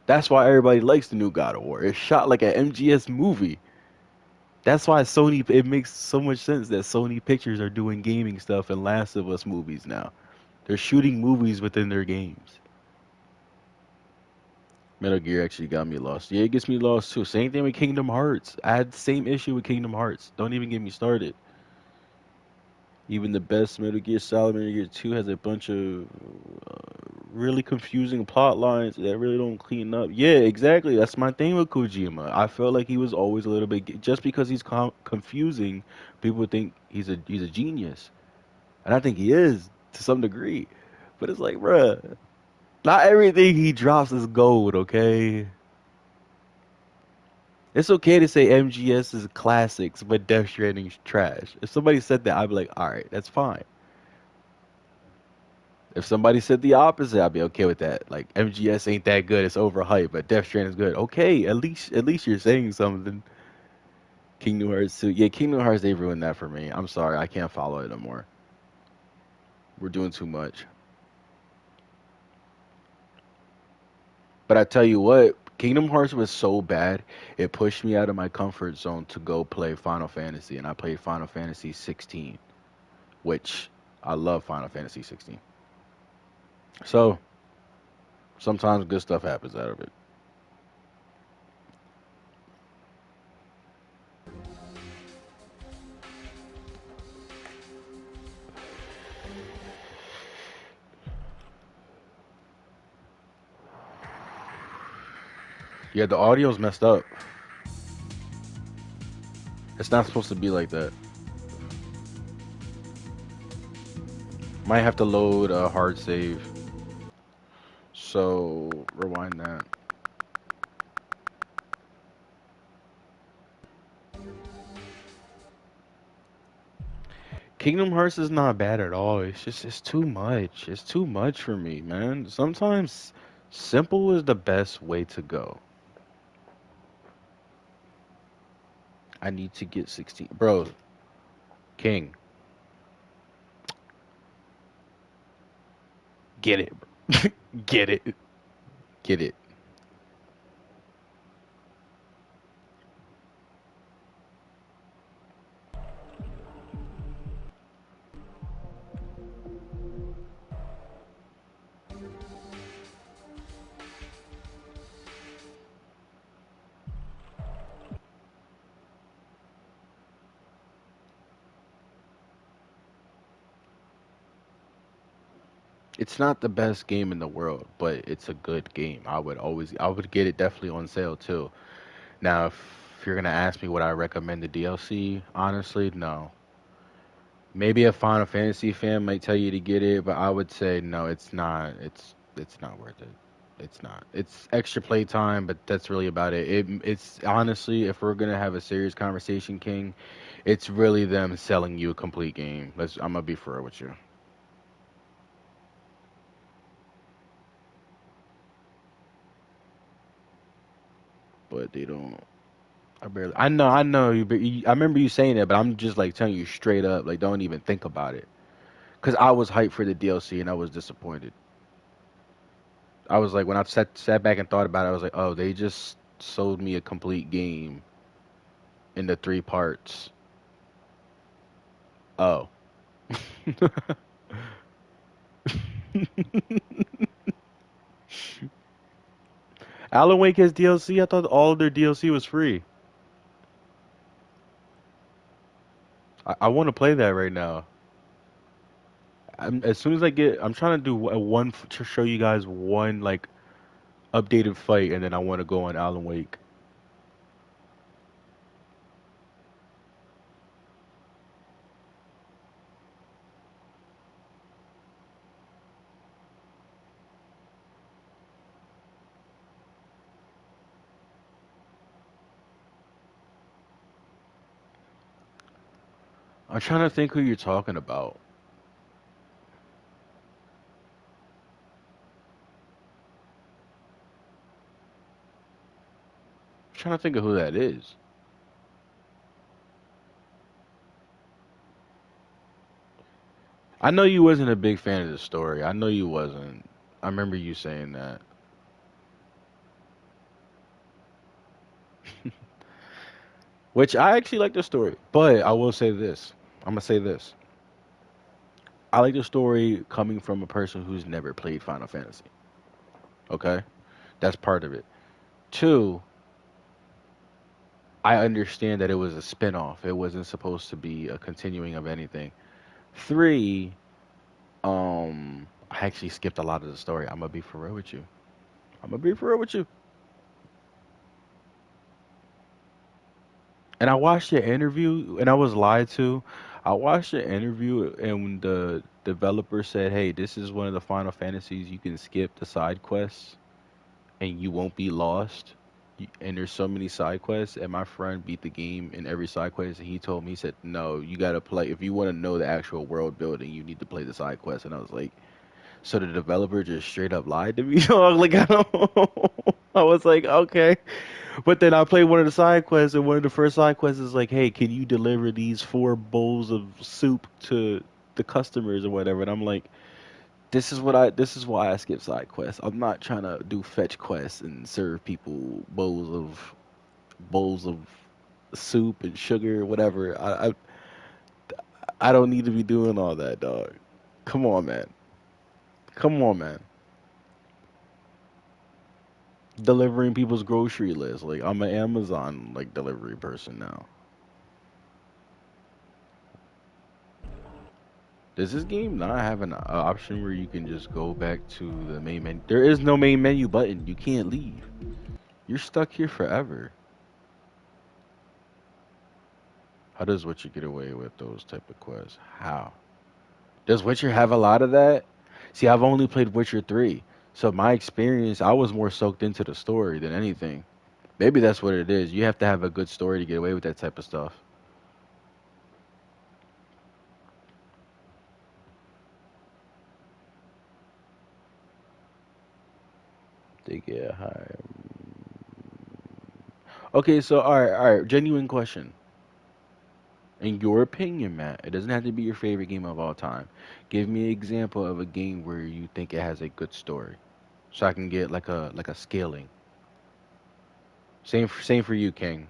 That's why everybody likes the new God of War. It's shot like an MGS movie. That's why Sony, it makes so much sense that Sony Pictures are doing gaming stuff and Last of Us movies now. They're shooting movies within their games. Metal Gear actually got me lost. Yeah, it gets me lost too. Same thing with Kingdom Hearts. I had the same issue with Kingdom Hearts. Don't even get me started. Even the best Metal Gear Solid Metal Gear 2 has a bunch of really confusing plot lines that really don't clean up. Yeah, exactly. That's my thing with Kojima. I felt like he was always a little bit just because he's confusing, people think he's a genius. And I think he is to some degree. But it's like, bruh, not everything he drops is gold, okay? It's okay to say MGS is classics, but Death Stranding's trash. If somebody said that, I'd be like, all right, that's fine. If somebody said the opposite, I'd be okay with that. Like MGS ain't that good; it's overhyped, but Death Stranding's good. Okay, at least you're saying something. Kingdom Hearts 2, yeah, Kingdom Hearts they ruined that for me. I'm sorry, I can't follow it no more. We're doing too much. But I tell you what, Kingdom Hearts was so bad, it pushed me out of my comfort zone to go play Final Fantasy, and I played Final Fantasy 16, which I love Final Fantasy 16. So sometimes good stuff happens out of it. Yeah, the audio's messed up. It's not supposed to be like that. Might have to load a hard save. So rewind that. Kingdom Hearts is not bad at all. It's just it's too much. It's too much for me, man. Sometimes simple is the best way to go. I need to get 16. Bro, King, get it. Get it. Get it. It's not the best game in the world, but it's a good game. I would get it definitely on sale too. Now, if you're gonna ask me would I recommend the DLC, honestly, no. Maybe a Final Fantasy fan might tell you to get it, but I would say no, it's not. It's not worth it. It's not. It's extra playtime, but that's really about it. It's honestly, if we're gonna have a serious conversation, King, it's really them selling you a complete game. I'm gonna be for real with you, but they don't. I barely. I know. I know you. But I remember you saying it, but I'm just like telling you straight up, like don't even think about it. Cause I was hyped for the DLC and I was disappointed. I was like, when I sat back and thought about it, I was like, oh, they just sold me a complete game in the three parts. Oh. Alan Wake has DLC. I thought all of their DLC was free. I want to play that right now. As soon as I'm trying to do to show you guys one like updated fight, and then I want to go on Alan Wake. I'm trying to think who you're talking about. I'm trying to think of who that is. I know you wasn't a big fan of the story. I know you wasn't. I remember you saying that. Which I actually like the story, but I will say this. I'm gonna say this. I like the story coming from a person who's never played Final Fantasy. Okay, that's part of it. Two, I understand that it was a spin-off. It wasn't supposed to be a continuing of anything. Three, I actually skipped a lot of the story. I'm gonna be for real with you. I'm gonna be for real with you. And I watched your interview, and I was lied to. I watched your interview, and when the developer said, "Hey, this is one of the Final Fantasies you can skip the side quests, and you won't be lost." And there's so many side quests, and my friend beat the game in every side quest, and he told me, he said, "No, you gotta play. If you want to know the actual world building, you need to play the side quest." And I was like, "So the developer just straight up lied to me?" Like I don't. I was like, "Okay." But then I played one of the side quests, and one of the first side quests is like, "Hey, can you deliver these 4 bowls of soup to the customers or whatever?" And I'm like, This is why I skip side quests. I'm not trying to do fetch quests and serve people bowls of soup and sugar, whatever. I don't need to be doing all that, dog. Come on, man. Come on, man. Delivering people's grocery list. Like I'm an Amazon like delivery person now. Does this game not have an option where you can just go back to the main menu? There is no main menu button. You can't leave. You're stuck here forever. How does Witcher get away with those type of quests? How? Does Witcher have a lot of that? See, I've only played Witcher 3. So my experience, I was more soaked into the story than anything. Maybe that's what it is. You have to have a good story to get away with that type of stuff. They get higher. Okay, so all right. Genuine question. In your opinion, Matt, it doesn't have to be your favorite game of all time. Give me an example of a game where you think it has a good story, so I can get like a scaling. Same for you, King.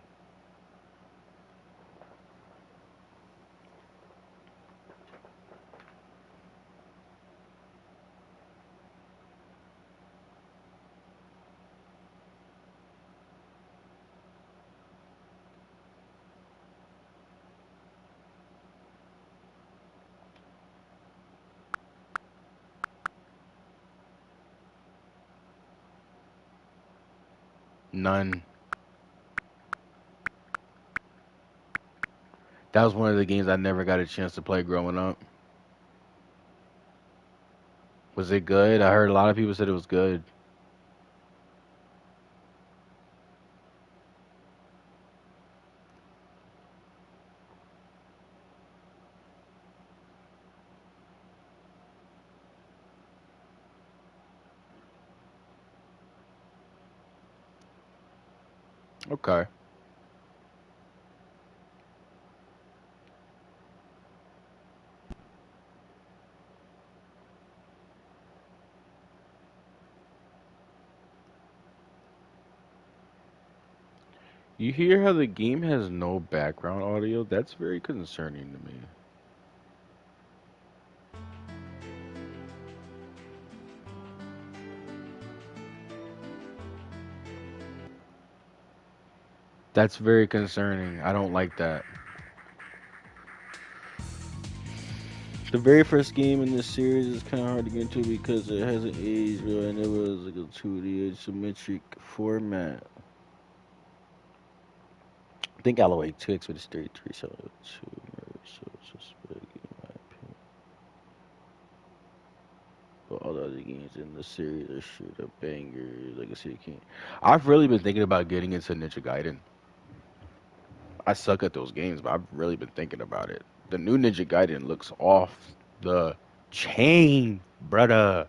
None. That was one of the games I never got a chance to play growing up. Was it good? I heard a lot of people said it was good. Okay. You hear how the game has no background audio? That's very concerning to me. That's very concerning. I don't like that. The very first game in this series is kind of hard to get into because it hasn't aged well and it was like a 2D isometric format. I think Alloy 2X with a 33 so 2 so suspect in my opinion. But all the other games in the series are shoot up bangers like a City King. I've really been thinking about getting into Ninja Gaiden. I suck at those games, but I've really been thinking about it. The new Ninja Gaiden looks off the chain, brother.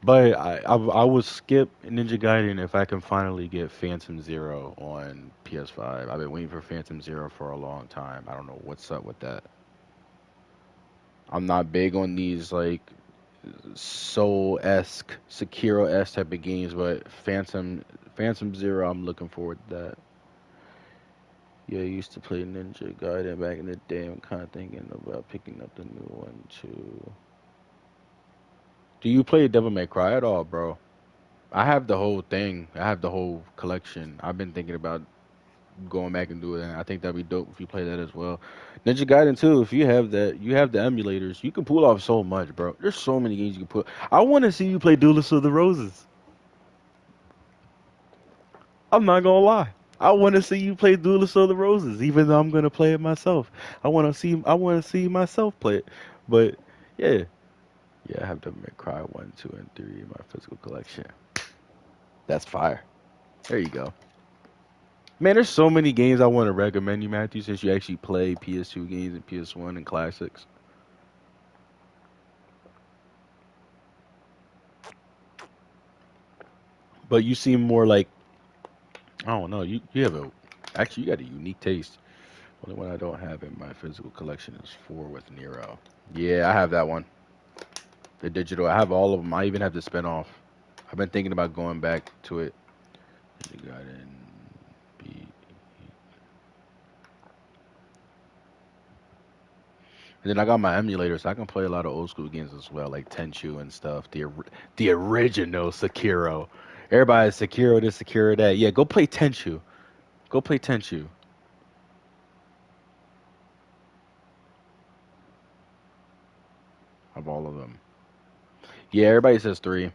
But I would skip Ninja Gaiden if I can finally get Phantom Zero on PS5. I've been waiting for Phantom Zero for a long time. I don't know what's up with that. I'm not big on these like Soul-esque, Sekiro-esque type of games, but Phantom Zero, I'm looking forward to that. Yeah, I used to play Ninja Gaiden back in the day. I'm kind of thinking about picking up the new one too. Do you play Devil May Cry at all, bro? I have the whole thing. I have the whole collection. I've been thinking about going back and doing it. I think that'd be dope if you play that as well. Ninja Gaiden too. If you have that, you have the emulators. You can pull off so much, bro. There's so many games you can put. I want to see you play Duelist of the Roses. I'm not gonna lie. I want to see you play Duelist of the Roses, even though I'm gonna play it myself. I want to see. I want to see myself play it. But yeah, yeah. I have Devil May Cry 1, 2, and 3 in my physical collection. That's fire. There you go. Man, there's so many games I want to recommend you, Matthew, since you actually play PS2 games and PS1 and classics. But you seem more like I don't know. You have a actually you got a unique taste. Only one I don't have in my physical collection is 4 with Nero. Yeah, I have that one. The digital. I have all of them. I even have the spin-off. I've been thinking about going back to it. You got in B. And then I got my emulator, so I can play a lot of old school games as well, like Tenchu and stuff. The original Sekiro. Everybody's Sekiro this, Sekiro that. Yeah, go play Tenchu. Go play Tenchu. Of all of them. Yeah, everybody says 3.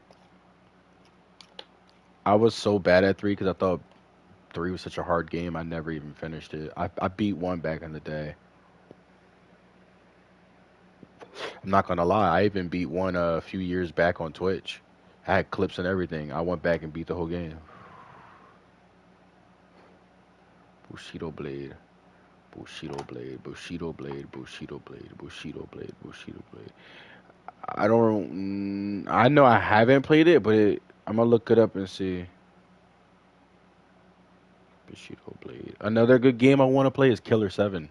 I was so bad at 3 because I thought 3 was such a hard game. I never even finished it. I beat 1 back in the day. I'm not gonna lie. I even beat 1 a few years back on Twitch. I had clips and everything. I went back and beat the whole game. Bushido Blade. Bushido Blade, Bushido Blade, Bushido Blade, Bushido Blade, Bushido Blade. I don't. I know I haven't played it, but I'm gonna look it up and see. Bushido Blade. Another good game I want to play is Killer 7.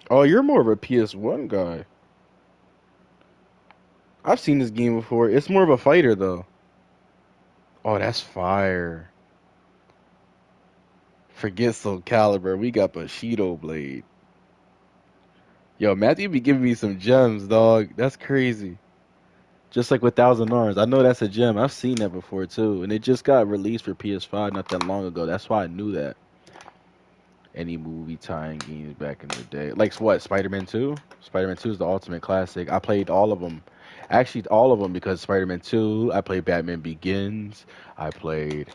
Oh, you're more of a PS1 guy. I've seen this game before. It's more of a fighter though. Oh, that's fire. Forget Soul Calibur. We got Bushido Blade. Yo, Matthew be giving me some gems, dog. That's crazy. Just like with Thousand Arms. I know that's a gem. I've seen that before too. And it just got released for PS5 not that long ago. That's why I knew that. Any movie tying games back in the day. Like what? Spider-Man 2? Spider-Man 2 is the ultimate classic. I played all of them. Actually, all of them because Spider-Man 2, I played Batman Begins. I played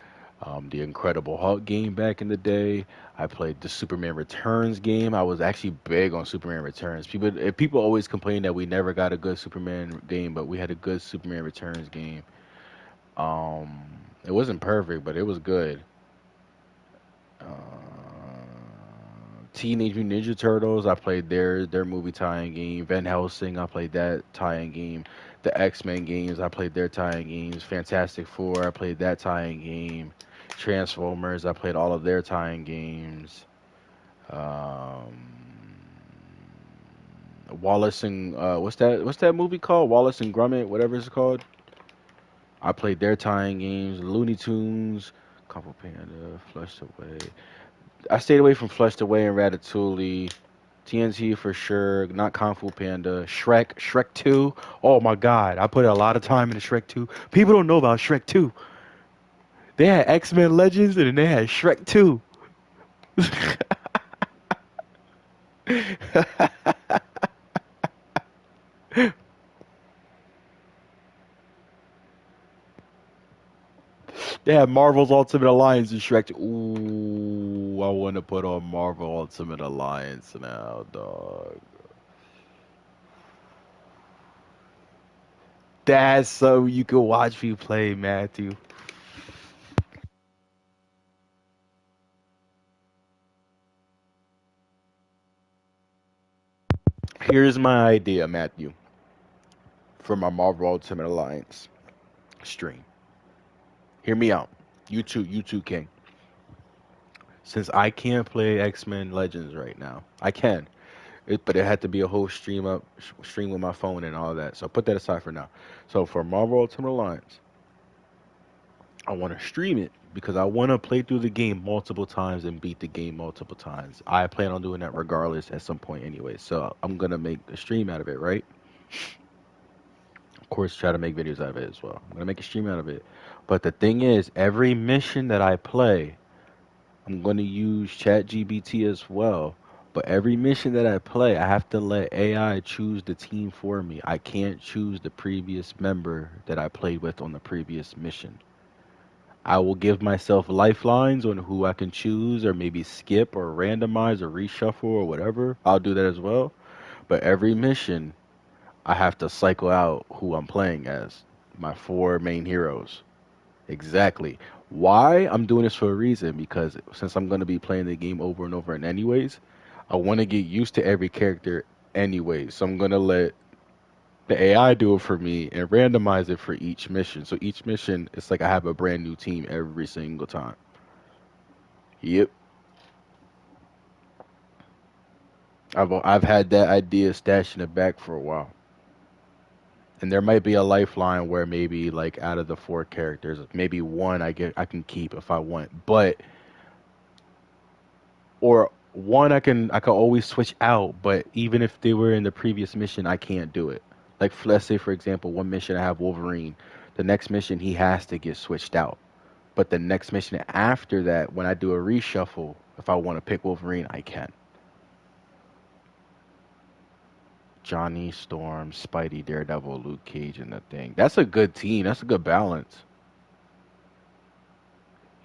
The Incredible Hulk game back in the day. I played the Superman Returns game. I was actually big on Superman Returns. People always complain that we never got a good Superman game, but we had a good Superman Returns game. Um, it wasn't perfect, but it was good. Teenage Mutant Ninja Turtles, I played their movie tie-in game. Van Helsing, I played that tie-in game. The X-Men games, I played their tie-in games. Fantastic Four, I played that tie-in game. Transformers, I played all of their tie-in games. Um, Wallace and what's that movie called? Wallace and Gromit, whatever it's called. I played their tie-in games. Looney Tunes, Kung Fu Panda, Flushed Away. I stayed away from Flushed Away and Ratatouille. TNT for sure, not Kung Fu Panda. Shrek 2. Oh my God, I put a lot of time into Shrek 2. People don't know about Shrek 2. They had X-Men Legends and then they had Shrek 2. They had Marvel's Ultimate Alliance and Shrek 2. Ooh, I want to put on Marvel Ultimate Alliance now, dog. That's so you can watch me play, Matthew. Here's my idea, Matthew, for my Marvel Ultimate Alliance stream. Hear me out. You too, King. Since I can't play X-Men Legends right now, I can. But it had to be a whole stream with my phone and all that. So put that aside for now. So for Marvel Ultimate Alliance, I want to stream it because I want to play through the game multiple times and beat the game multiple times. I plan on doing that regardless at some point anyway. So I'm gonna make a stream out of it, right? Of course, try to make videos out of it as well. I'm gonna make a stream out of it. But the thing is, every mission that I play, I'm going to use ChatGPT as well. But every mission that I play, I have to let AI choose the team for me. I can't choose the previous member that I played with on the previous mission. I will give myself lifelines on who I can choose, or maybe skip, or randomize, or reshuffle, or whatever. I'll do that as well. But every mission, I have to cycle out who I'm playing as my four main heroes. Exactly. Why? I'm doing this for a reason because since I'm going to be playing the game over and over and anyways, I want to get used to every character anyways. So I'm going to let the AI do it for me and randomize it for each mission. So each mission, it's like I have a brand new team every single time. Yep. I've had that idea stashed in the back for a while. And there might be a lifeline where maybe like out of the four characters, maybe one I can keep if I want. But or one I can always switch out, but even if they were in the previous mission, I can't do it. Like let's say for example, one mission I have Wolverine, the next mission he has to get switched out. But the next mission after that, when I do a reshuffle, if I want to pick Wolverine, I can. Johnny Storm, Spidey, Daredevil, Luke Cage, and the Thing. That's a good team. That's a good balance.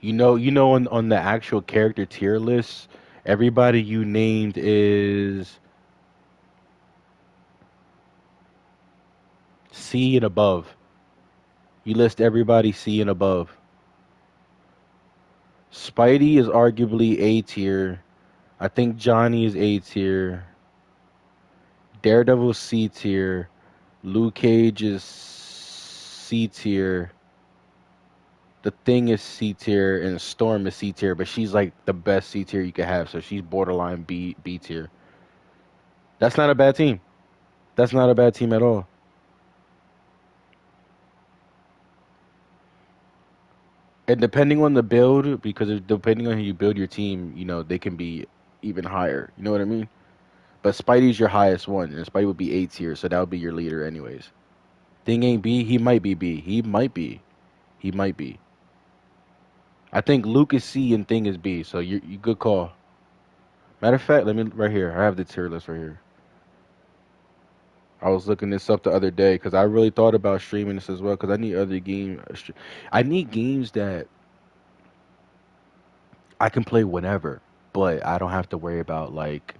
On the actual character tier list, everybody you named is C and above. You list everybody C and above. Spidey is arguably A tier. I think Johnny is A tier. Daredevil C tier. Luke Cage is C tier. The Thing is C tier and Storm is C tier, but she's like the best C tier you could have, so she's borderline B tier. That's not a bad team. That's not a bad team at all. And depending on the build, because depending on how you build your team, they can be even higher. You know what I mean? But Spidey's your highest one, and Spidey would be A tier, so that would be your leader anyways. Thing ain't B, he might be B. He might be. He might be. I think Luke is C and Thing is B, so you good call. Matter of fact, let me right here. I have the tier list right here. I was looking this up the other day because I really thought about streaming this as well because I need other game. I need games that I can play whenever, but I don't have to worry about like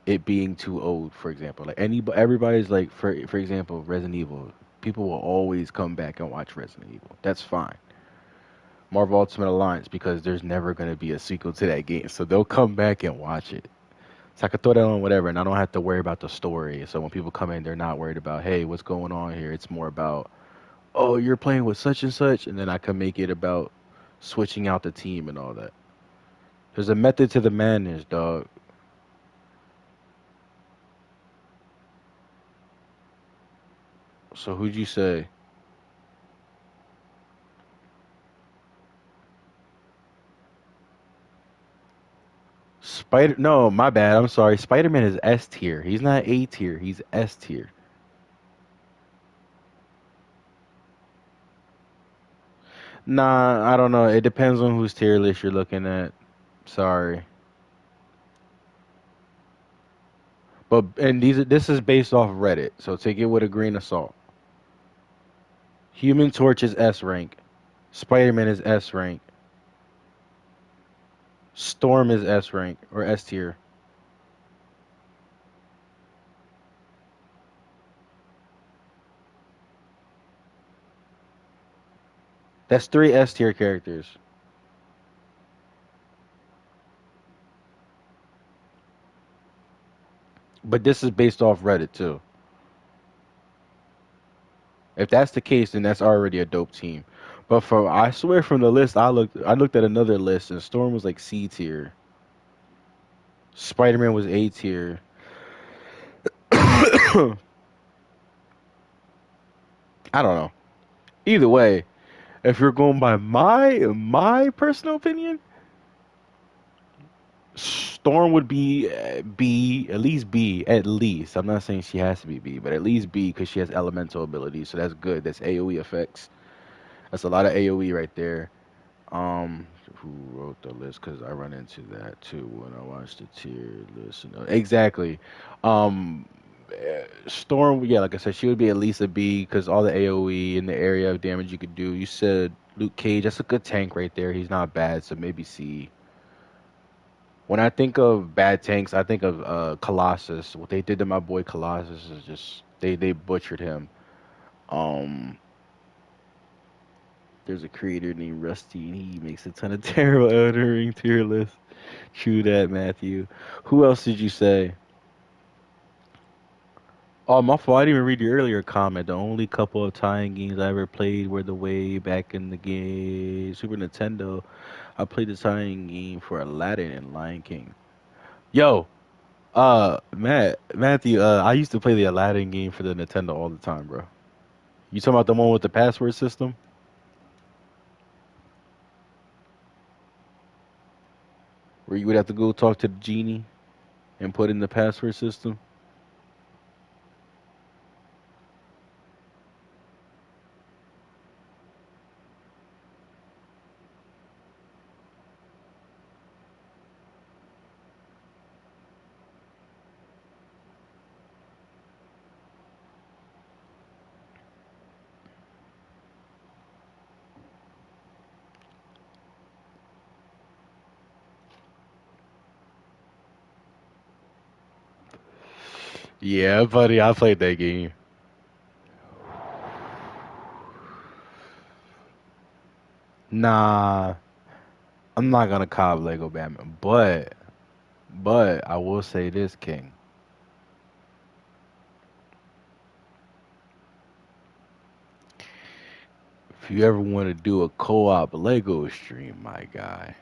it being too old. For example, like everybody's like for example, Resident Evil. People will always come back and watch Resident Evil. That's fine. Marvel Ultimate Alliance because there's never gonna be a sequel to that game, so they'll come back and watch it. So I could throw that on whatever, and I don't have to worry about the story. So when people come in, they're not worried about, hey, what's going on here. It's more about, oh, you're playing with such and such, and then I can make it about switching out the team and all that. There's a method to the madness, dog. So who'd you say? Spider? No, my bad. I'm sorry. Spider-Man is S tier. He's not A tier. He's S tier. Nah, I don't know. It depends on whose tier list you're looking at. Sorry, but and this is based off Reddit, so take it with a grain of salt. Human Torch is S rank. Spider-Man is S rank. Storm is S rank or S tier. That's three S tier characters. But this is based off Reddit too. If that's the case, then that's already a dope team. But for I swear from the list I looked at another list and Storm was like C tier. Spider Man was A tier. I don't know. Either way, if you're going by my personal opinion, Storm would be B, at least B, at least. I'm not saying she has to be B, but at least B because she has elemental abilities, so that's good. That's AOE effects. That's a lot of AOE right there. Who wrote the list? Because I run into that too when I watch the tier list. Exactly. Storm, yeah, like I said, she would be at least a B because all the AOE and the area of damage you could do. You said Luke Cage, that's a good tank right there. He's not bad, so maybe C. When I think of bad tanks, I think of Colossus. What they did to my boy Colossus is just they butchered him. Um, there's a creator named Rusty, and he makes a ton of terrible Elden Ring tier lists. True that, Matthew. Who else did you say? Oh, my fault. I didn't even read your earlier comment. The only couple of tie-in games I ever played were the way back in the game Super Nintendo. I played the tie-in game for Aladdin and Lion King. Yo, Matthew, I used to play the Aladdin game for the Nintendo all the time, bro. You talking about the one with the password system, where you would have to go talk to the genie and put in the password system? Yeah, buddy, I played that game. Nah, I'm not gonna cop Lego Batman, but I will say this, King. If you ever want to do a co-op Lego stream, my guy.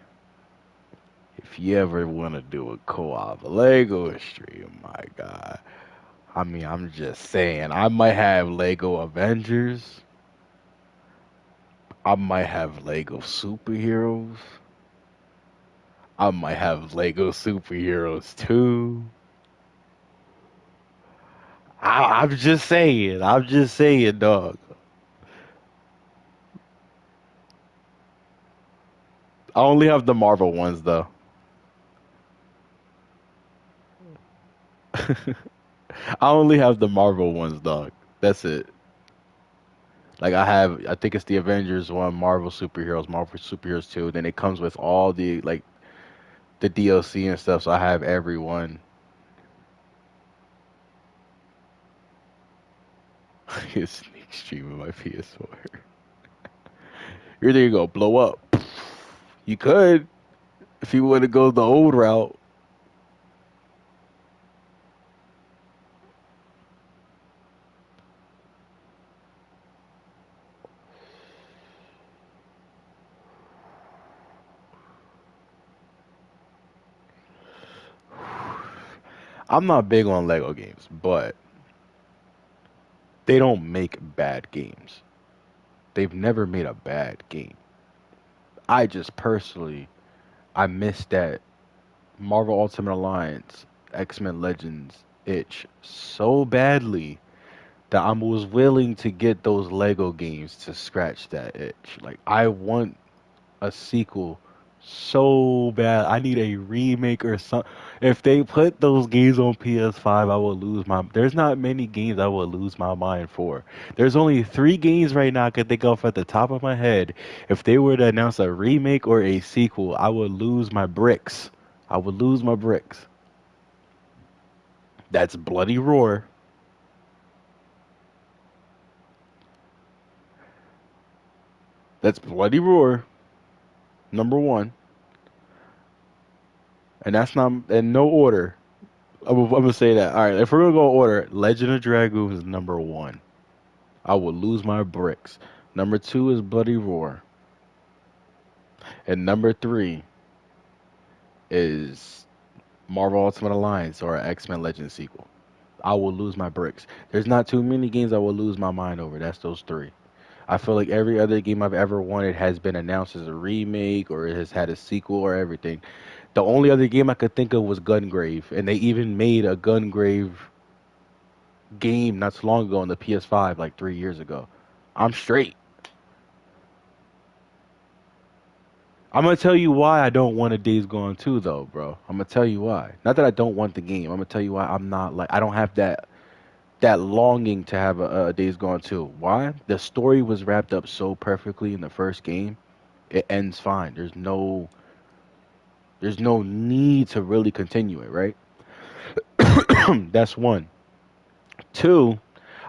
If you ever want to do a co-op Lego stream, my guy. I mean, I'm just saying, I might have Lego Avengers. I might have Lego superheroes. I might have Lego superheroes too. I'm just saying. I'm just saying, dog. I only have the Marvel ones though. I only have the Marvel ones, dog. That's it. Like I think it's the Avengers one, Marvel Superheroes two. Then it comes with all the like the DLC and stuff. So I have every one. It's sneak streaming my PS4. You're there, you go blow up. You could if you want to go the old route. I'm not big on Lego games, but they don't make bad games. They've never made a bad game. I just personally I miss that Marvel Ultimate Alliance, X-Men Legends itch so badly that I was willing to get those Lego games to scratch that itch. Like I want a sequel so bad. I need a remake or something. If they put those games on PS5, I will lose my. There's not many games I will lose my mind for. There's only three games right now I can think of at the top of my head. If they were to announce a remake or a sequel, I would lose my bricks. I would lose my bricks. That's Bloody Roar. That's Bloody Roar, number one, and that's not in no order. I'm gonna say that. All right, if we're gonna go order, Legend of Dragoon is number one. I will lose my bricks. Number two is Bloody Roar, and number three is Marvel Ultimate Alliance or X Men Legends sequel. I will lose my bricks. There's not too many games I will lose my mind over. That's those three. I feel like every other game I've ever wanted has been announced as a remake or it has had a sequel or everything. The only other game I could think of was Gungrave, and they even made a Gungrave game not too long ago on the PS5, like 3 years ago. I'm straight. I'm gonna tell you why I don't want a Days Gone 2 though, bro. I'm gonna tell you why. Not that I don't want the game. I'm gonna tell you why I'm not like I don't have that longing to have a Days Gone 2. Why? The story was wrapped up so perfectly in the first game. It ends fine. There's no need to really continue it, right? That's one. Two,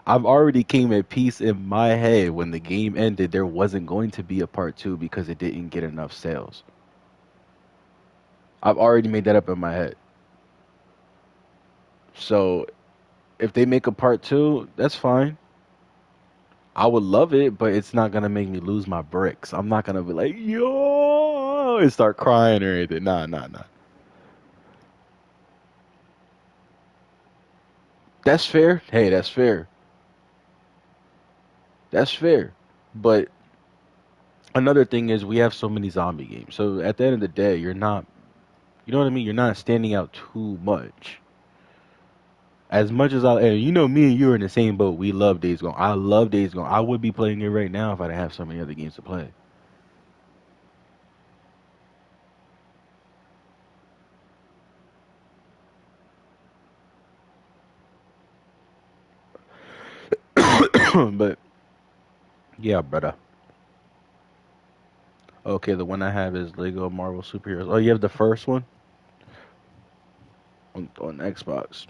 I've already came at peace in my head when the game ended. There wasn't going to be a part two because it didn't get enough sales. I've already made that up in my head. So if they make a part two, that's fine. I would love it, but it's not gonna make me lose my bricks. I'm not gonna be like, yo, and start crying or anything. Nah, nah, nah. That's fair. Hey, that's fair. That's fair. But another thing is we have so many zombie games. So at the end of the day, you're not, you know what I mean? You're not standing out too much. As much as I, and you know, me and you are in the same boat. We love Days Gone. I love Days Gone. I would be playing it right now if I didn't have so many other games to play. But yeah, brother. Okay, the one I have is Lego Marvel Superheroes. Oh, you have the first one on Xbox.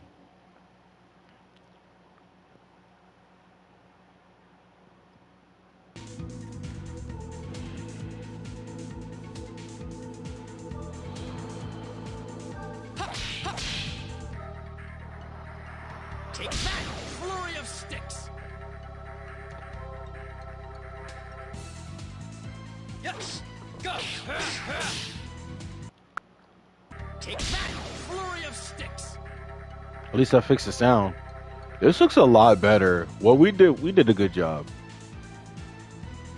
Take that! Flurry of sticks! Yes! Go! Take that! Flurry of sticks! At least I fixed the sound. This looks a lot better. What we did a good job.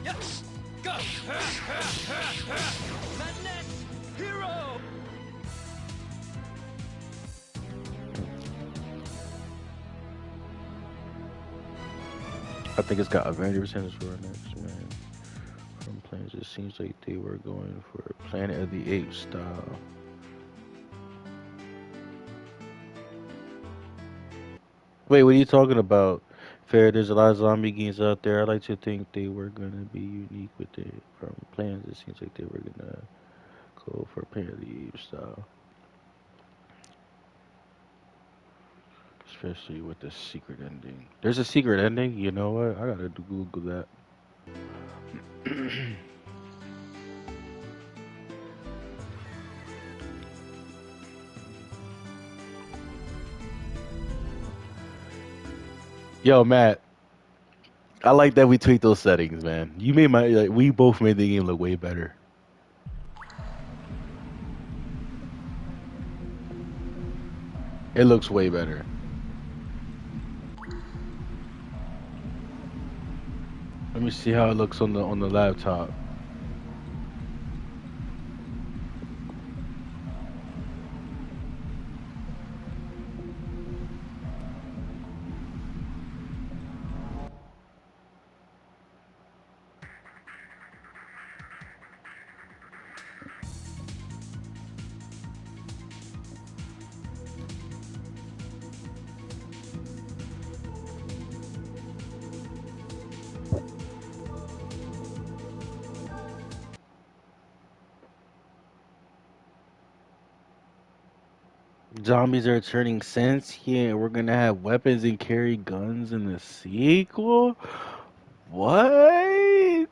Yes! Go! The next hero! I think it's got Avengers and for next man. From plans, it seems like they were going for Planet of the Apes style. Wait, what are you talking about? Fair, there's a lot of zombie games out there. I like to think they were gonna be unique with their from plans. It seems like they were gonna go for parody style, especially with the secret ending. There's a secret ending. You know what? I gotta Google that. Yo, Matt, I like that we tweaked those settings, man. You made my like, we both made the game look way better. It looks way better. Let me see how it looks on the laptop. Zombies are turning sentient. We're gonna have weapons and carry guns in the sequel. What?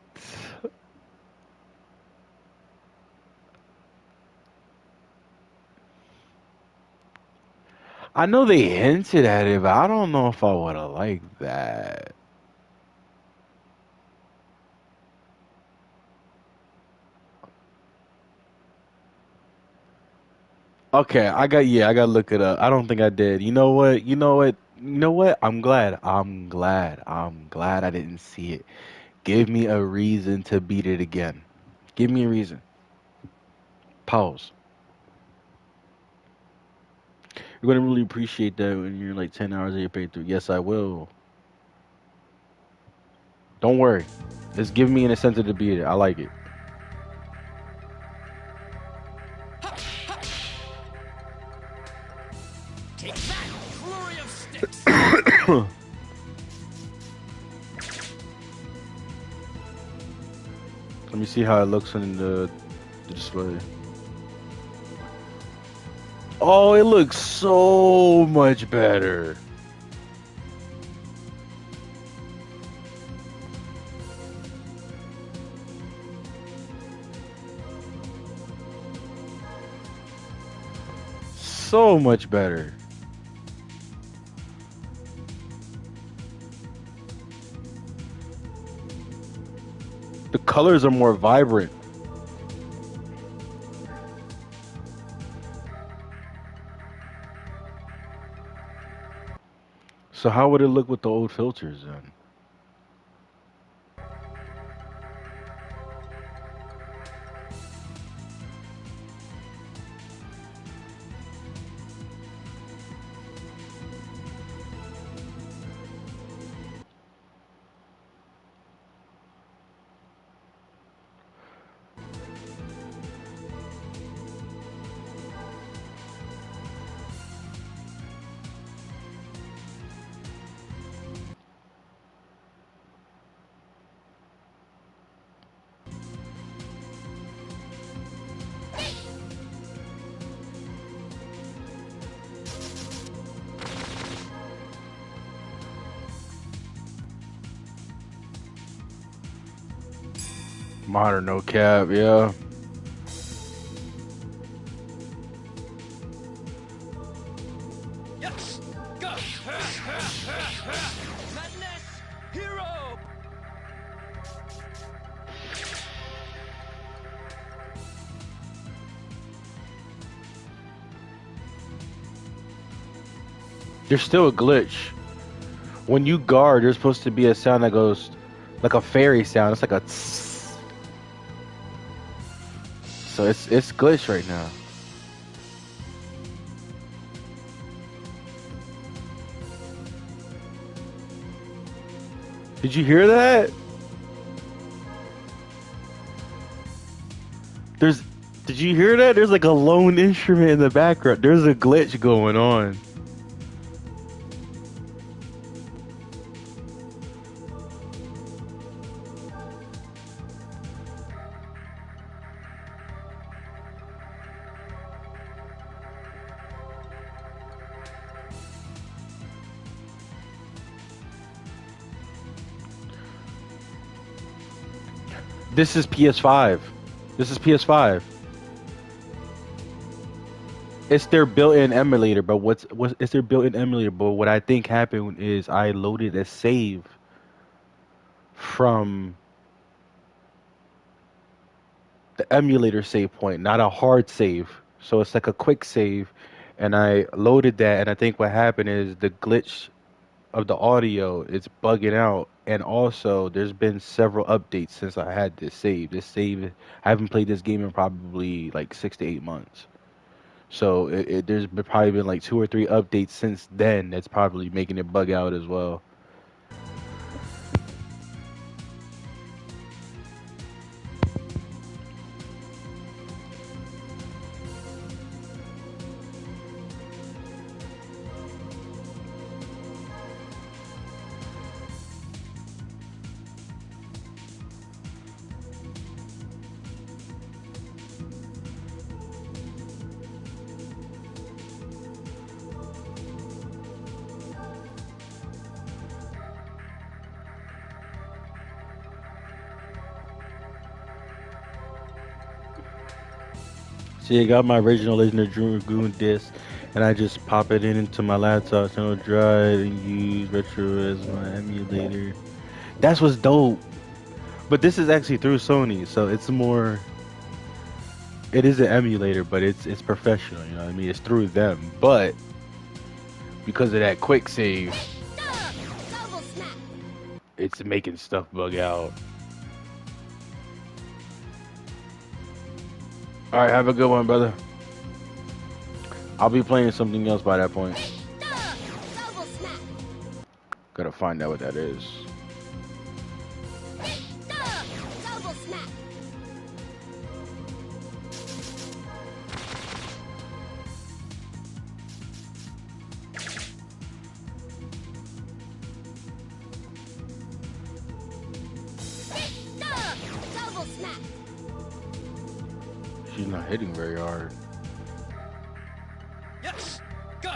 I know they hinted at it, but I don't know if I would have liked that. Okay, I gotta look it up. I don't think I did. You know what? You know what? You know what? I'm glad I didn't see it. Give me a reason to beat it again. Give me a reason. Pause. You're gonna really appreciate that when you're like 10 hours of your playthrough. Yes, I will. Don't worry. Just give me an incentive to beat it. I like it. Take that, flurry of sticks! Let me see how it looks in the display. Oh, it looks so much better. So much better. The colors are more vibrant. So how would it look with the old filters then? Modern no cap, yeah. Yes! Go! Madness! Hero! There's still a glitch. When you guard, there's supposed to be a sound that goes like a fairy sound. It's like a tss. So it's glitched right now. Did you hear that? There's Did you hear that? There's like a lone instrument in the background. There's a glitch going on. This is PS5. This is PS5. It's their built-in emulator, but what's it's their built-in emulator. But what I think happened is I loaded a save from the emulator save point, not a hard save. So it's like a quick save, and I loaded that, and I think what happened is the glitch of the audio is bugging out, and also there's been several updates since I had this save. I haven't played this game in probably like 6 to 8 months. So probably been like 2 or 3 updates since then that's probably making it bug out as well. See, I got my original Legend of Dragoon disc, and I just pop it into my laptop, channel drive, and use Retro as my emulator. That's what's dope. But this is actually through Sony, so it's more. It is an emulator, but it's professional. You know what I mean? It's through them, but because of that quick save, it's making stuff bug out. All right, have a good one, brother. I'll be playing something else by that point. Gotta find out what that is. She's not hitting very hard. Yes! Go!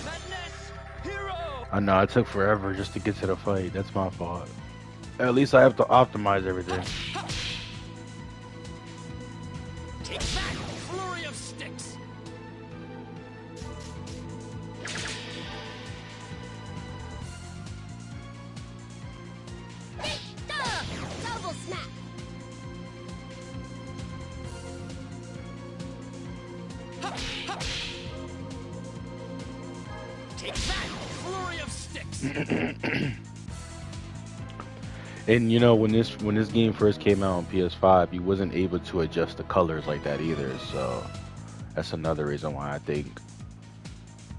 Madness! Hero! I know, it took forever just to get to the fight. That's my fault. At least I have to optimize everything. Take that! Flurry of sticks! Double snap! Take that! Flurry of sticks! And you know, when this game first came out on PS5, you wasn't able to adjust the colors like that either. So that's another reason why I think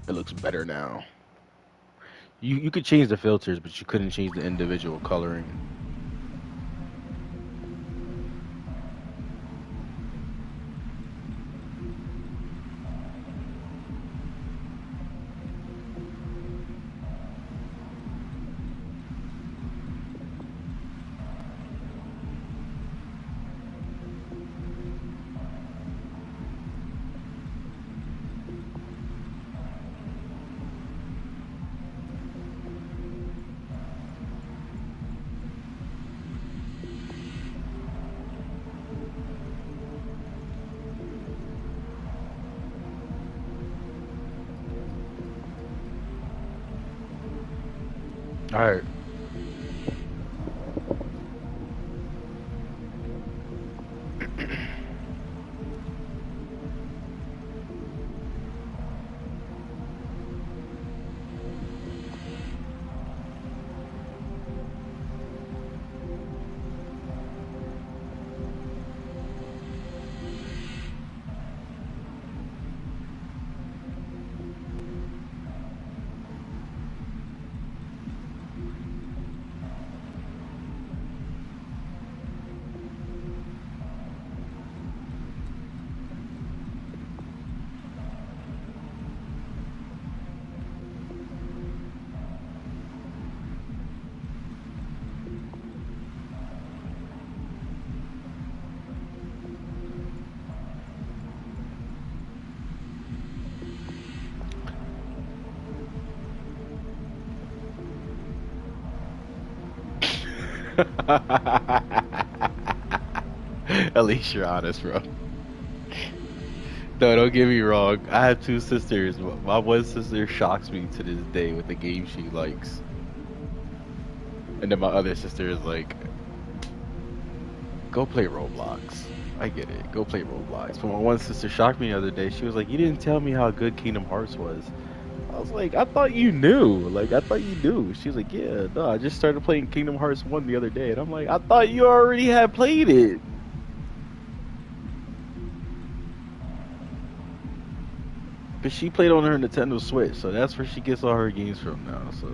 it looks better now. You could change the filters, but you couldn't change the individual coloring. All right. At least you're honest, bro. No, don't get me wrong. I have two sisters. My one sister shocks me to this day with the game she likes. And then my other sister is like, go play Roblox. I get it. Go play Roblox. But my one sister shocked me the other day. She was like, you didn't tell me how good Kingdom Hearts was. I was like, I thought you knew. Like, I thought you knew. She was like, yeah, no, I just started playing Kingdom Hearts 1 the other day. And I'm like, I thought you already had played it. But she played on her Nintendo Switch, so that's where she gets all her games from now. So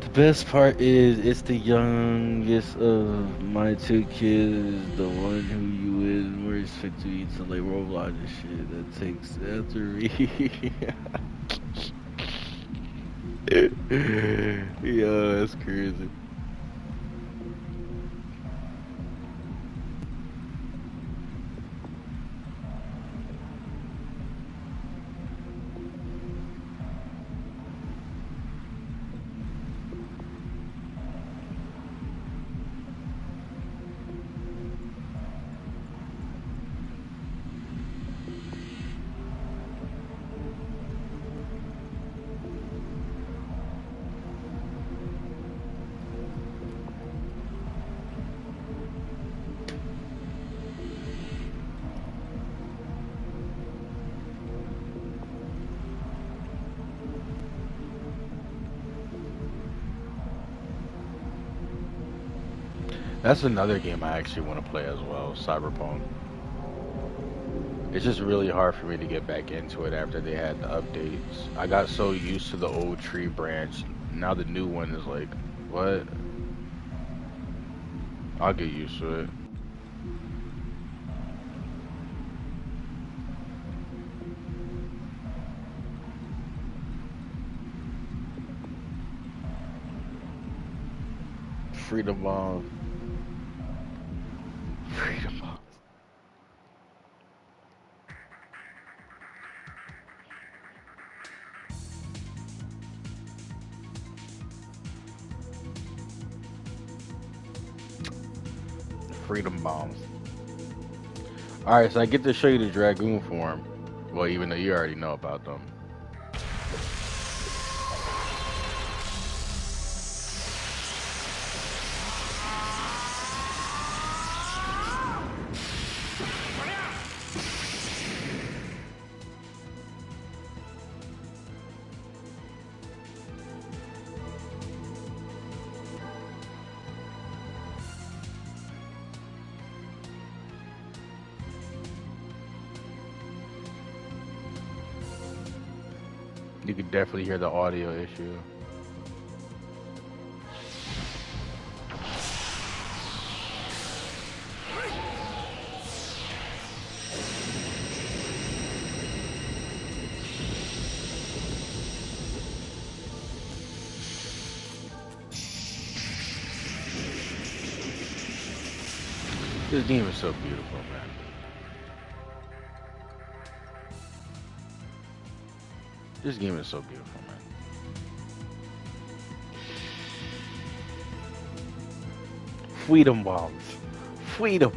the best part is it's the youngest of my two kids, the one who you is more expect to eat some like Roblox and shit that takes after me. Yeah, that's crazy. That's another game I actually want to play as well, Cyberpunk. It's just really hard for me to get back into it after they had the updates. I got so used to the old tree branch. Now the new one is like, what? I'll get used to it. Freedom Bomb. Freedom Bomb. Freedom Bombs. Alright, so I get to show you the Dragoon form. Well, even though you already know about them. You can definitely hear the audio issue. This game is so beautiful, man. This game is so beautiful, man. Freedom bombs. Freedom.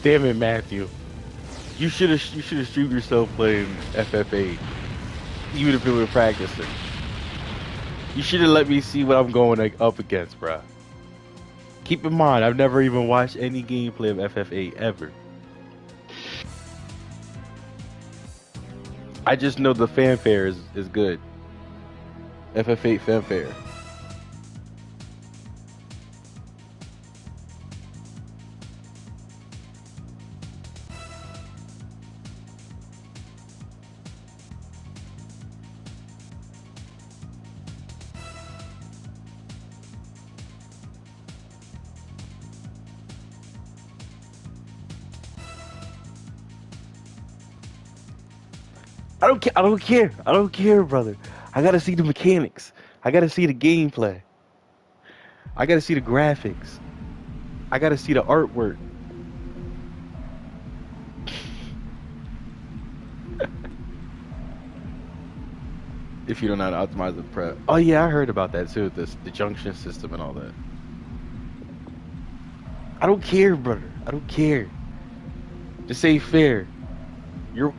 Damn it, Matthew. You should have streamed yourself playing FFA, even if you were practicing. You should have let me see what I'm going like, up against, bruh. Keep in mind, I've never even watched any gameplay of FFA ever. I just know the fanfare is good. FF8 fanfare. I don't care. I don't care. I don't care, brother. I gotta see the mechanics. I gotta see the gameplay. I gotta see the graphics. I gotta see the artwork. If you don't know how to optimize the prep. Oh yeah, I heard about that too. The junction system and all that. I don't care, brother. I don't care. Just say fair.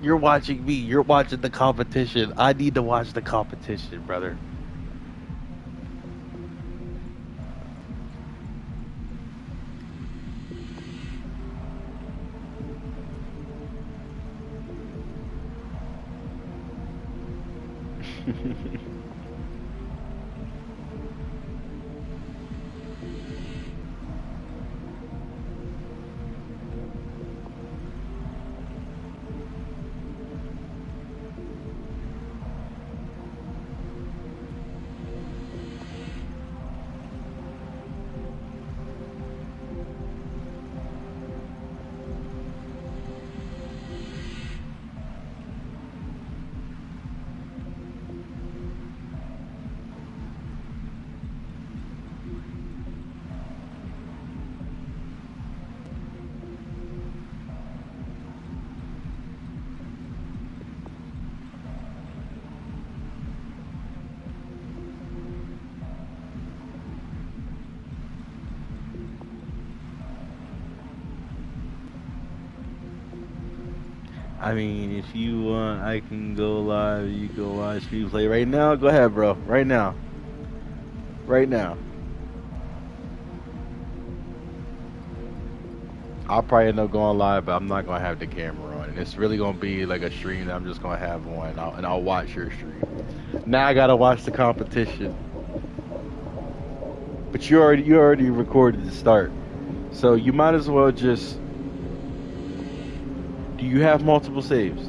You're watching me. You're watching the competition. I need to watch the competition, brother. I mean, if you want, I can go live. You go watch replay right now. Go ahead, bro. Right now. Right now. I'll probably end up going live, but I'm not gonna have the camera on. And it's really gonna be like a stream that I'm just gonna have on, and I'll watch your stream. Now I gotta watch the competition. But you already recorded the start, so you might as well just. Do you have multiple saves?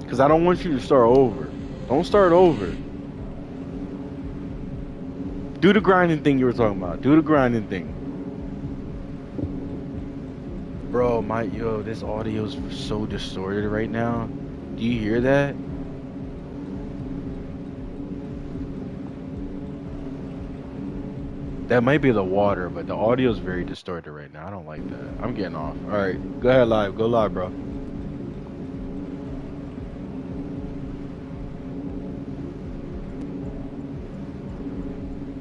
Because I don't want you to start over. Don't start over. Do the grinding thing you were talking about. Do the grinding thing. Bro, this audio's so distorted right now. Do you hear that? That might be the water, but the audio's very distorted right now. I don't like that. I'm getting off. Alright, go ahead live. Go live, bro.